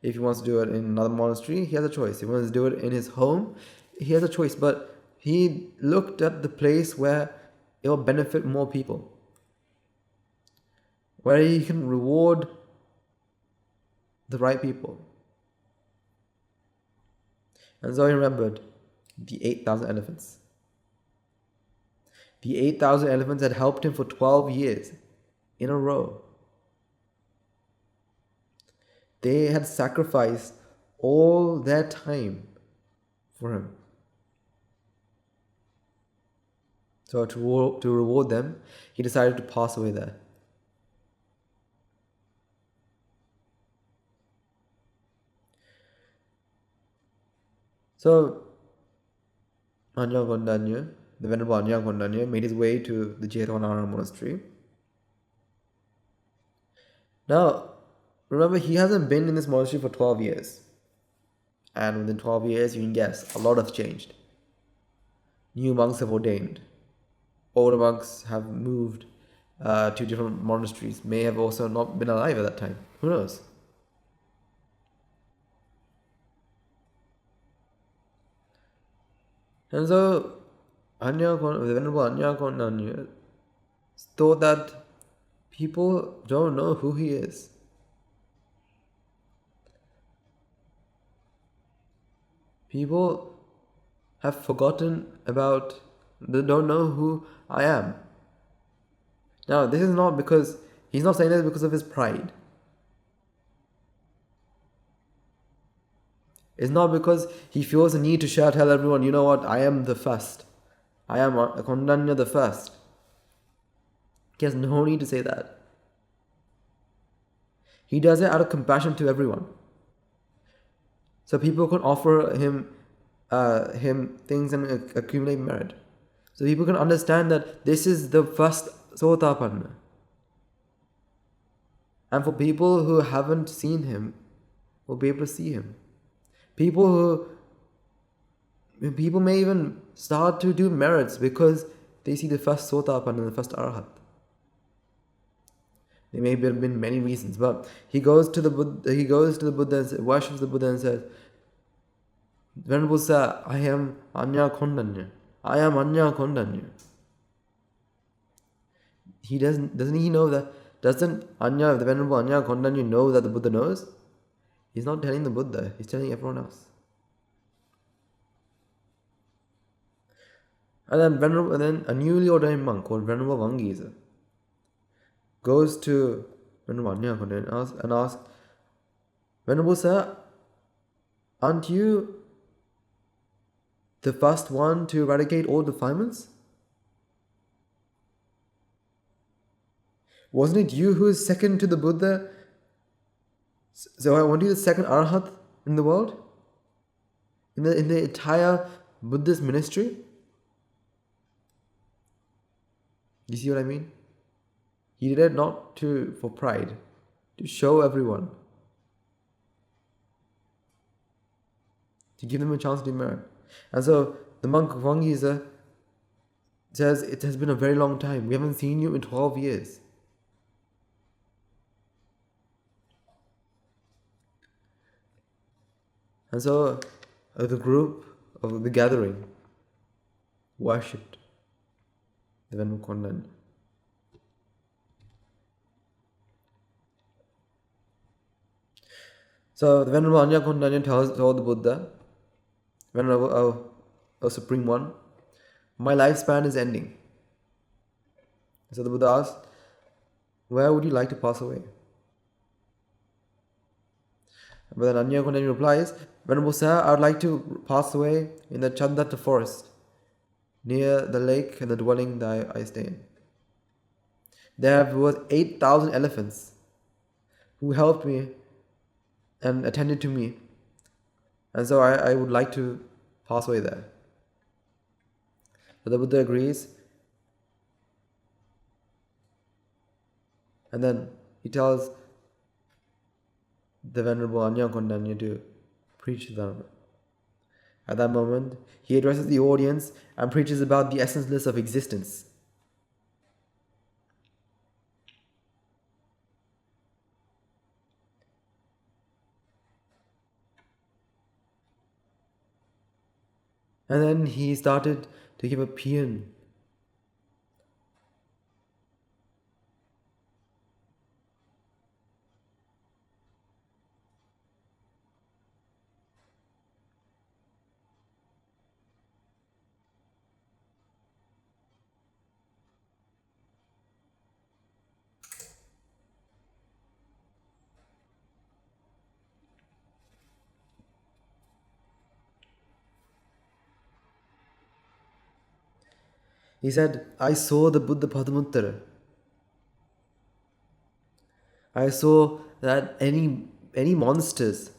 If he wants to do it in another monastery, he has a choice. If he wants to do it in his home, he has a choice. But he looked at the place where it will benefit more people, where he can reward the right people. And so he remembered the 8,000 elephants. The 8,000 elephants had helped him for 12 years in a row. They had sacrificed all their time for him. So to reward them, he decided to pass away there. So Kondanya, the Venerable Kondanya, made his way to the Jethavanarama monastery. Now, remember, he hasn't been in this monastery for 12 years. And within 12 years, you can guess, a lot has changed. New monks have ordained. Older monks have moved to different monasteries. May have also not been alive at that time. Who knows? And so, the Venerable Kondanya thought that people don't know who he is. People have forgotten about, they don't know who I am. Now, this is not because, he's not saying this because of his pride. It's not because he feels the need to tell everyone, you know what, I am the first. I am Kondanya the first. He has no need to say that. He does it out of compassion to everyone. So people can offer him things and accumulate merit. So people can understand that this is the first Sotapanna. And for people who haven't seen him, will be able to see him. People may even start to do merits because they see the first Sotapanna and the first Arahat. There may have been many reasons, but he goes to the Buddha and worships the Buddha and says, Venerable Sir, I am Kondanya. I am Kondanya. Doesn't he know that? Doesn't the Venerable Kondanya know that the Buddha knows? He's not telling the Buddha, he's telling everyone else. And then a newly ordained monk called Venerable Vangisa goes to Venerable Kondanya and asks, Venerable Sir, aren't you the first one to eradicate all defilements? Wasn't it you who is second to the Buddha? So I want you the second Arahat in the world? In the entire Buddhist ministry? You see what I mean? He did it not for pride, to show everyone, to give them a chance to merit. And so the monk Wangiza says, it has been a very long time. We haven't seen you in 12 years. And so the group of the gathering worshipped the Venerable Kondanya. So the Venerable Anya Kondanya told the Buddha, Venerable, O Supreme One, my lifespan is ending. So the Buddha asked, where would you like to pass away? But then Anya Kondanya replies, Venerable Sir, I would like to pass away in the Chandatta forest, near the lake and the dwelling that I stay in. There were 8,000 elephants who helped me and attended to me. And so I would like to pass away there. So the Buddha agrees. And then he tells the Venerable Anya Kondanya to preach the Dharma. At that moment, he addresses the audience and preaches about the essenceless of existence. And then he started to give a paean. He said, I saw the Buddha Padmuttara. I saw that any monsters,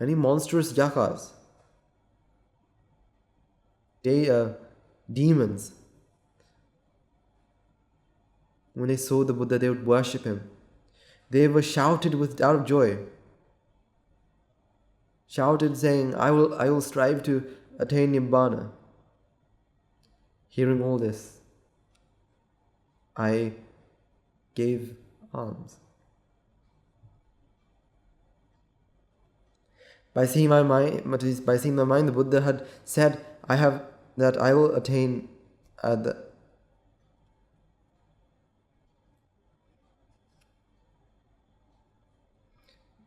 any monstrous yakas, demons, when they saw the Buddha, they would worship him. They were shouted out of joy. Shouted saying, I will strive to attain Nibbana. Hearing all this, I gave alms. By seeing my mind, the Buddha had said, I will attain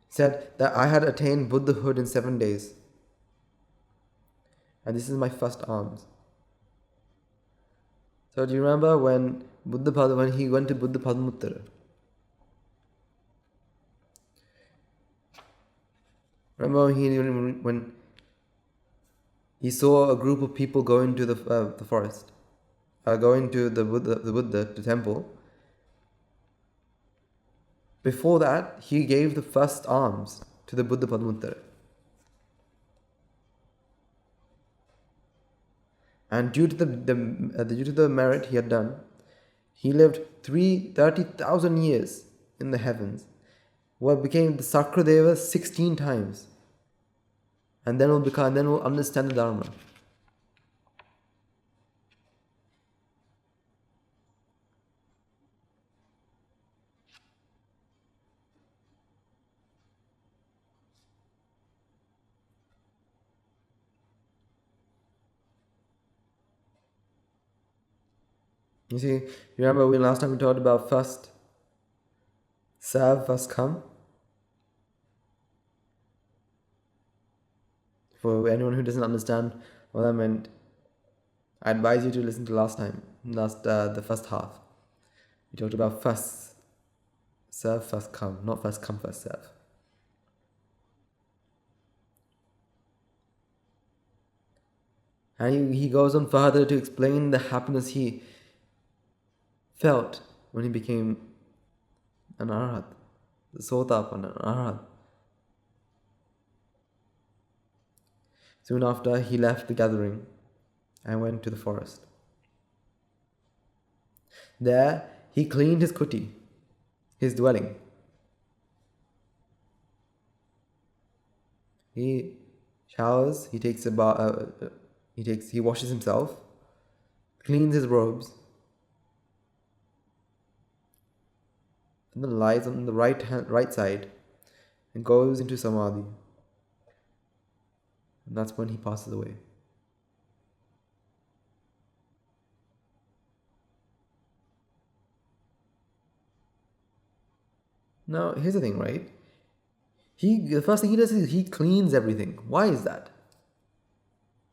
said that I had attained Buddhahood in 7 days. And this is my first alms. So do you remember when he went to Buddha Padmuttara? Remember when he saw a group of people going to the forest, going to the Buddha temple. Before that, he gave the first alms to the Buddha Padmuttara. And due to the merit he had done, he lived 30,000 years in the heavens, what became the Sakradeva 16 times, and then will understand the Dharma. You see, you remember last time we talked about first serve, first come? For anyone who doesn't understand what that meant, I advise you to listen to the first half. We talked about first serve, first come, not first come, first serve. And he goes on further to explain the happiness he felt when he became an Arahat, the Sotapan, an Arahat. Soon after, he left the gathering and went to the forest. There, he cleaned his kuti, his dwelling. He showers, he takes a bath, he washes himself, cleans his robes, and then lies on the right side and goes into samadhi. And that's when he passes away. Now, here's the thing, right? The first thing he does is he cleans everything. Why is that?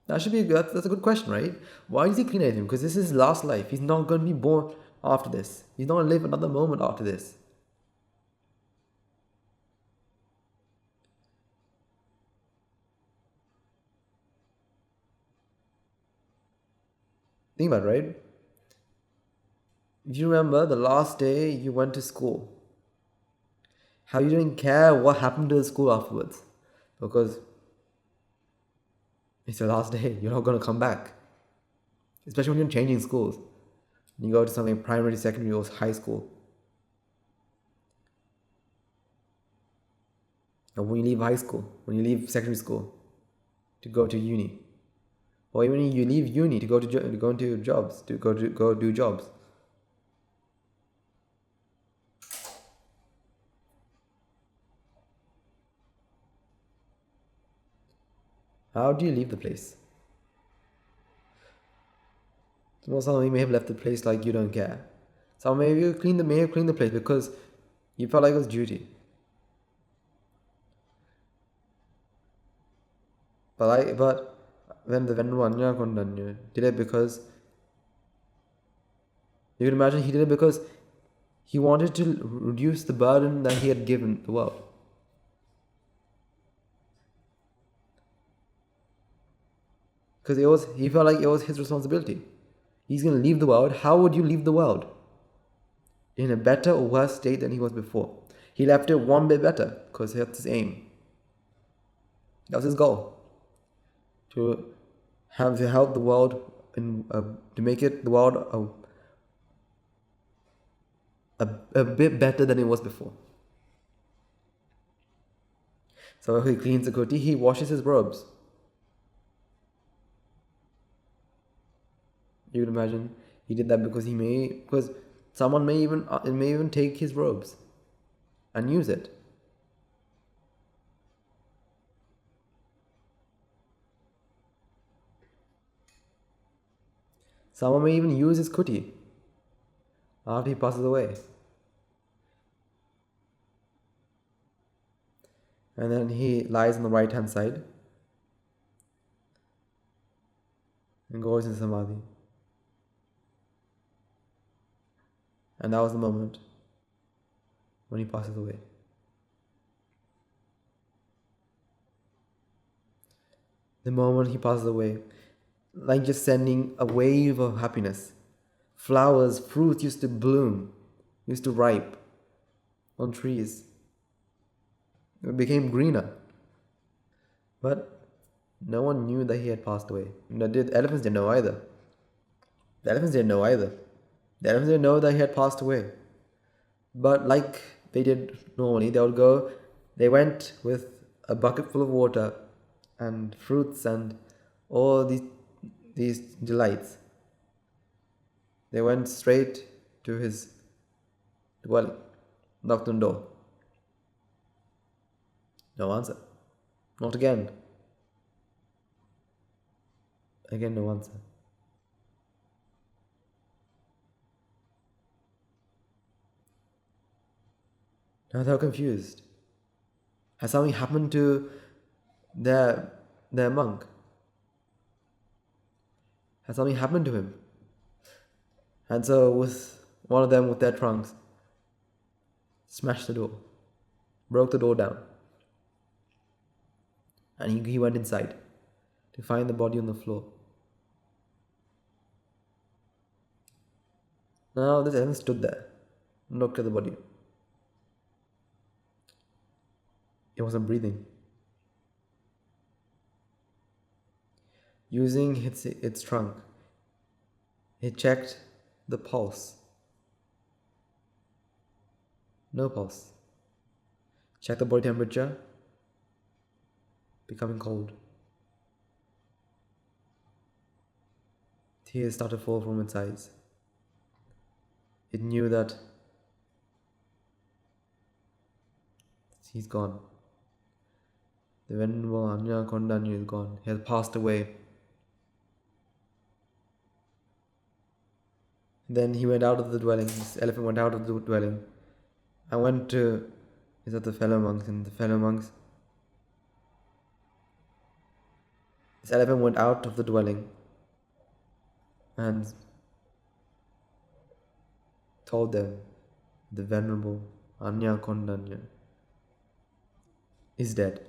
That's a good question, right? Why does he clean everything? Because this is his last life. He's not going to be born after this. He's not going to live another moment after this. Think about it, right? If you remember the last day you went to school, how you didn't care what happened to the school afterwards, because it's your last day. You're not going to come back. Especially when you're changing schools. You go to something primary, secondary, or high school. And when you leave high school, when you leave secondary school to go to uni, or even when you leave uni to go into jobs, to go do jobs. How do you leave the place? Some you may have left the place like you don't care. Some maybe you may have cleaned the place because you felt like it was duty. But when the Vanya Kondanya did it because you can imagine he did it because he wanted to reduce the burden that he had given the world. Because he felt like it was his responsibility. He's going to leave the world. How would you leave the world? In a better or worse state than he was before. He left it one bit better because that's his aim. That was his goal. To help the world to make it the world a bit better than it was before. So he cleans the kuti, he washes his robes. You can imagine he did that because someone may even take his robes and use it. Someone may even use his kuti after he passes away. And then he lies on the right hand side and goes in samadhi. And that was the moment when he passes away. The moment he passes away, like just sending a wave of happiness. Flowers, fruits used to bloom, used to ripe on trees. It became greener. But no one knew that he had passed away. The elephants didn't know either. The elephants didn't know that he had passed away. But like they did normally, they went with a bucket full of water and fruits and all these delights. They went straight to his dwelling, knocked on the door. No answer. Not again. Again, no answer. Now they're confused. Has something happened to their monk? Has something happened to him? And so with one of them with their trunks, smashed the door, broke the door down. And he went inside to find the body on the floor. Now this elephant stood there. looked at the body. It wasn't breathing. Using its trunk, he checked the pulse. No pulse. Checked the body temperature, becoming cold. Tears started to fall from its eyes. It knew that he's gone. The venerable Kondanya is gone. He has passed away. Then he went out of the dwelling. This elephant went out of the dwelling. I went to visit the fellow monks, and the fellow monks. This elephant went out of the dwelling and told them the venerable Anya Kondanya is dead.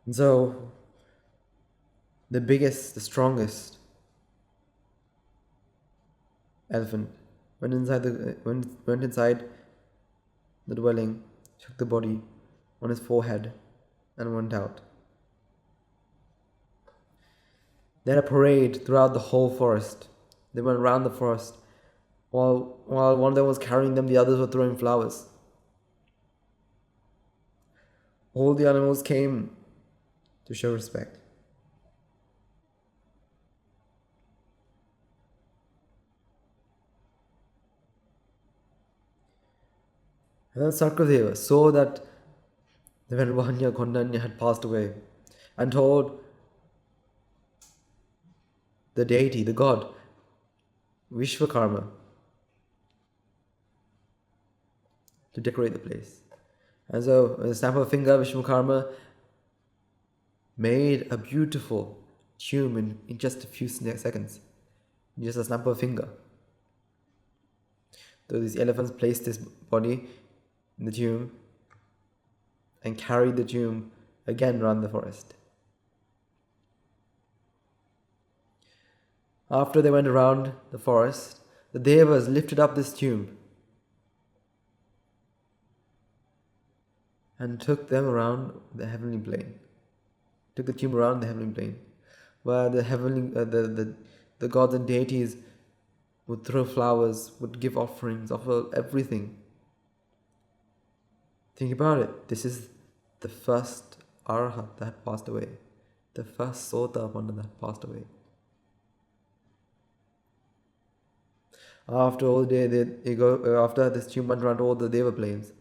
And so, the biggest, the strongest elephant went inside the dwelling, took the body on his forehead, and went out. They had a parade throughout the whole forest. They went around the forest. While one of them was carrying them, the others were throwing flowers. All the animals came to show respect. And then Sarkadeva saw that the Venerable Kondanya had passed away and told the deity, the god, Vishwakarma, to decorate the place. And so, with a snap of a finger, Vishwakarma made a beautiful tomb in just a few seconds, in just a snap of a finger. So these elephants placed his body in the tomb and carried the tomb again around the forest. After they went around the forest, the Devas lifted up this tomb and took them around the heavenly plane. Took the tomb around the heavenly plane, where the heavenly, the gods and deities would throw flowers, would give offerings, offer everything. Think about it. This is the first Arahat that passed away, the first Sotapanna that passed away. After all day, after this tomb went around all the Deva plains,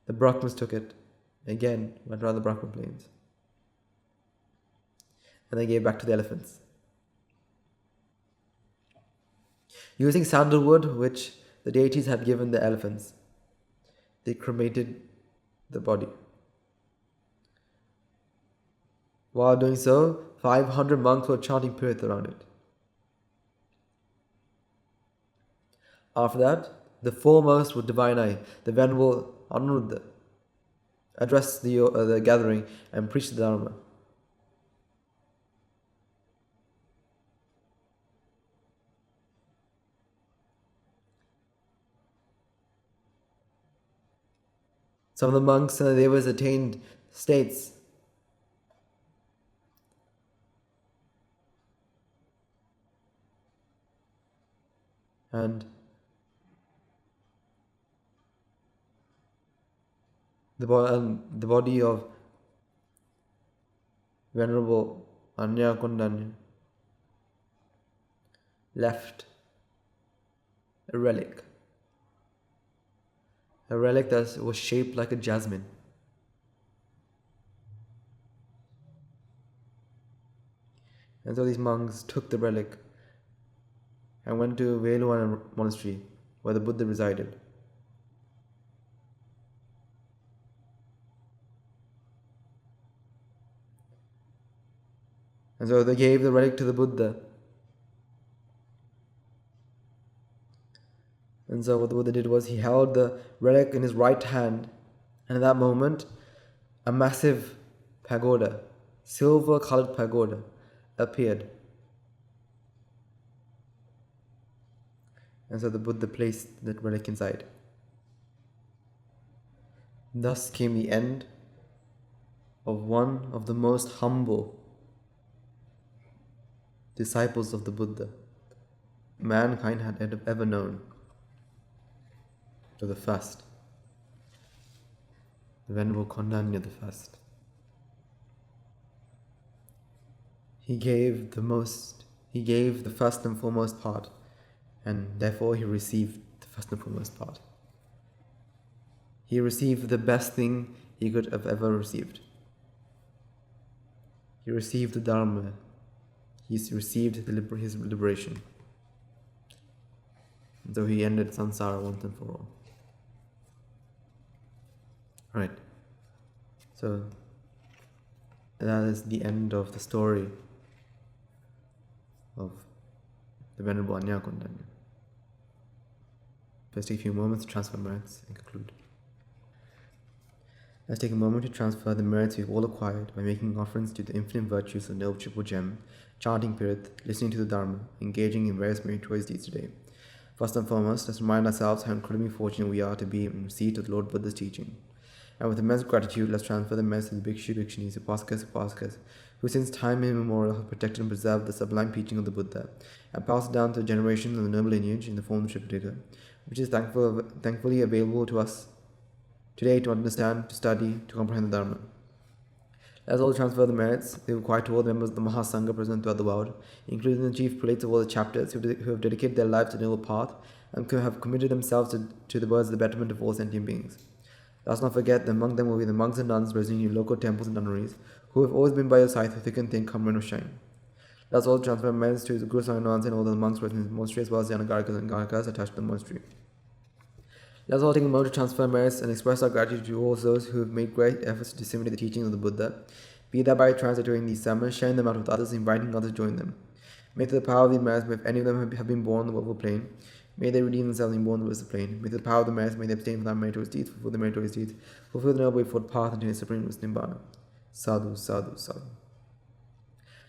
the Brahmins took it. Again, went around the Brahman plains. And they gave back to the elephants. Using sandalwood, which the deities had given the elephants, they cremated the body. While doing so, 500 monks were chanting Pirit around it. After that, the foremost with divine eye, the venerable Anuruddha, addressed the gathering and preached the Dharma. Some of the monks and the devas attained states and the body of Venerable Anya Kondanya left a relic that was shaped like a jasmine. And so these monks took the relic and went to Veluwana monastery where the Buddha resided. And so they gave the relic to the Buddha. And so what the Buddha did was he held the relic in his right hand, and at that moment, a massive pagoda silver-colored pagoda appeared. And so the Buddha placed that relic inside. Thus came the end of one of the most humble disciples of the Buddha mankind had ever known, to the first, the Venerable Kondanya the first. He gave the first and foremost part, and therefore he received the first and foremost part. He received the best thing he could have ever received. He received the Dharma. He received his liberation. And so he ended samsara once and for all. Right. So that is the end of the story of the Venerable Anya Kondanya. Let's take a few moments to transfer merits and conclude. Let's take a moment to transfer the merits we've all acquired by making offerings to the infinite virtues of the Noble Triple Gem, chanting Pirit, listening to the Dharma, engaging in various meritorious deeds today. First and foremost, let's remind ourselves how incredibly fortunate we are to be in receipt of the Lord Buddha's teaching. And with immense gratitude, let's transfer the merits to the Bhikshu, Bhikshunis, Upasakas, who since time immemorial have protected and preserved the sublime teaching of the Buddha, and passed it down to generations of the noble lineage in the form of Tripitaka, which is thankfully available to us today to understand, to study, to comprehend the Dharma. Let's also transfer the merits they require to all the members of the Mahasangha present throughout the world, including the chief prelates of all the chapters who have dedicated their lives to the noble path and who have committed themselves to the words of the betterment of all sentient beings. Let's not forget that among them will be the monks and nuns residing in local temples and nunneries, who have always been by your side through thick and thin, come rain or shine. Let's also transfer merits to the Guru Sangha and all the monks residing in the monastery, as well as the Anagarikas and Garikas attached to the monastery. Let's all take a moment to transfer merits and express our gratitude to all those who have made great efforts to disseminate the teachings of the Buddha, be that by translating these sermons, sharing them out with others, inviting others to join them. May through the power of these merits, if any of them have been born on the world plane, may they redeem themselves and be born on the blissful plane. May through the power of the merits, may they abstain from their meritorious deeds, fulfill the meritorious deeds, fulfill the noble way forward path, and attain the supreme bliss Nibbana. Sadhu, sadhu, sadhu.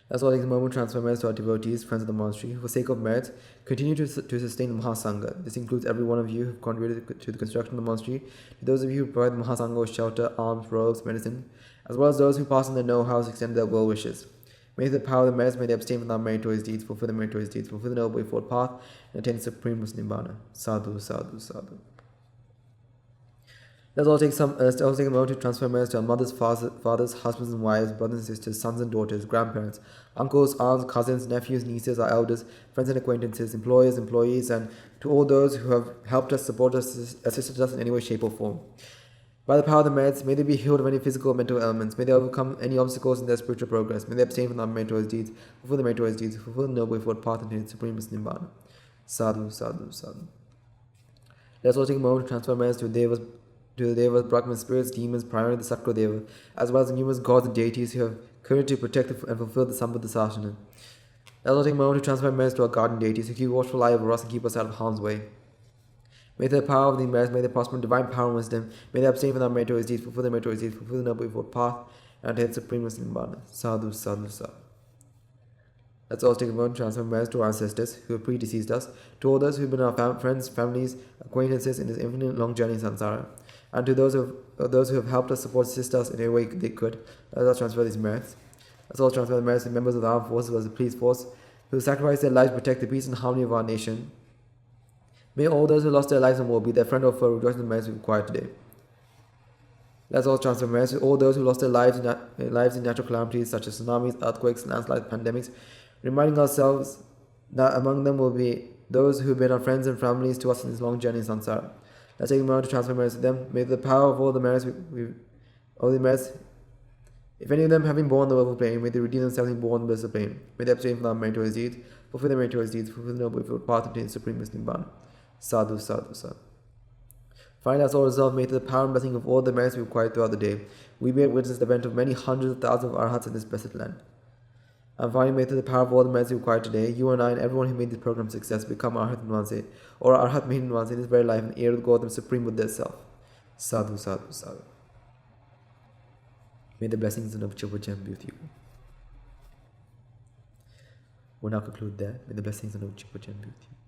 Let's all take a moment to transfer merits to our devotees, friends of the monastery, who for sake of merits continue to sustain the Mahasangha. This includes every one of you who have contributed to the construction of the monastery, to those of you who provide the Mahasangha with shelter, alms, robes, medicine, as well as those who pass on their know-how to extend their well wishes. May through the power of the merits, may they abstain from their meritorious deeds, fulfill the meritorious deeds, fulfill the noble way forward path, and attain the supreme bliss Nibbana. Sadhu, sadhu, sadhu. Let's all take a moment to transfer merits to our mothers, fathers, husbands and wives, brothers and sisters, sons and daughters, grandparents, uncles, aunts, cousins, nephews, nieces, our elders, friends and acquaintances, employers, employees, and to all those who have helped us, supported us, assisted us in any way, shape, or form. By the power of the merits, may they be healed of any physical or mental ailments. May they overcome any obstacles in their spiritual progress. May they abstain from meritorious deeds, fulfill the meritorious deeds, fulfill the noble way forward path, and attain the supreme bliss Nibbana. Sadhu, sadhu, sadhu. Let's also take a moment to transfer merits to the Devas, Brahman spirits, demons, primarily the Sakra Deva, as well as the numerous gods and deities who have courage to protect and fulfill the Sambuddha Sasana. Let's also take a moment to transfer merits to our guardian deities who keep watchful eye over us and keep us out of harm's way. May the power of the merits, may they prosper in divine power and wisdom, may they abstain from their meritorious deeds, fulfill their meritorious deeds, fulfill the noble forward path, and attain the supreme bliss Nibbana. Sadhu, sadhu, sadhu. Let's also take a moment to transfer merits to our ancestors who have predeceased us, to all those who have been our friends, families, acquaintances in this infinite long journey in samsara, and to those who have helped us, support, assist us in any way they could. Let's also transfer these merits. Let's also transfer the merits to members of the armed forces as well as the police force who sacrificed their lives to protect the peace and harmony of our nation. May all those who lost their lives in war, be their friend or foe, rejoice in the merits we acquired today. Let's also transfer merits to all those who lost their lives in natural calamities such as tsunamis, earthquakes, landslides, pandemics, reminding ourselves that among them will be those who have been our friends and families to us in this long journey in samsara. Let's take a moment to transfer merits to them. May the power of all the merits, if any of them have been born on the level plane, may they redeem themselves and be born on the blissful plane. May they abstain from their meritorious deeds, fulfill their meritorious deeds, fulfill the noble way path, and attain the supreme bliss Nibbana. Sadhu, sadhu, sadhu. Finally, let's all resolve, may the power and blessing of all the merits we acquired throughout the day, we may witness the event of many hundreds of thousands of Arahats in this blessed land. And finally, may through the power of all the merits we acquired today, you and I and everyone who made this program a success become Arahat Nwanse, or Arahat Mahin Nwanse in this very life, and heir of God, the Supreme Buddha itself. Sadhu, sadhu, sadhu. May the blessings of Triple Gem be with you. We'll now conclude there. May the blessings and of Chipochen be with you.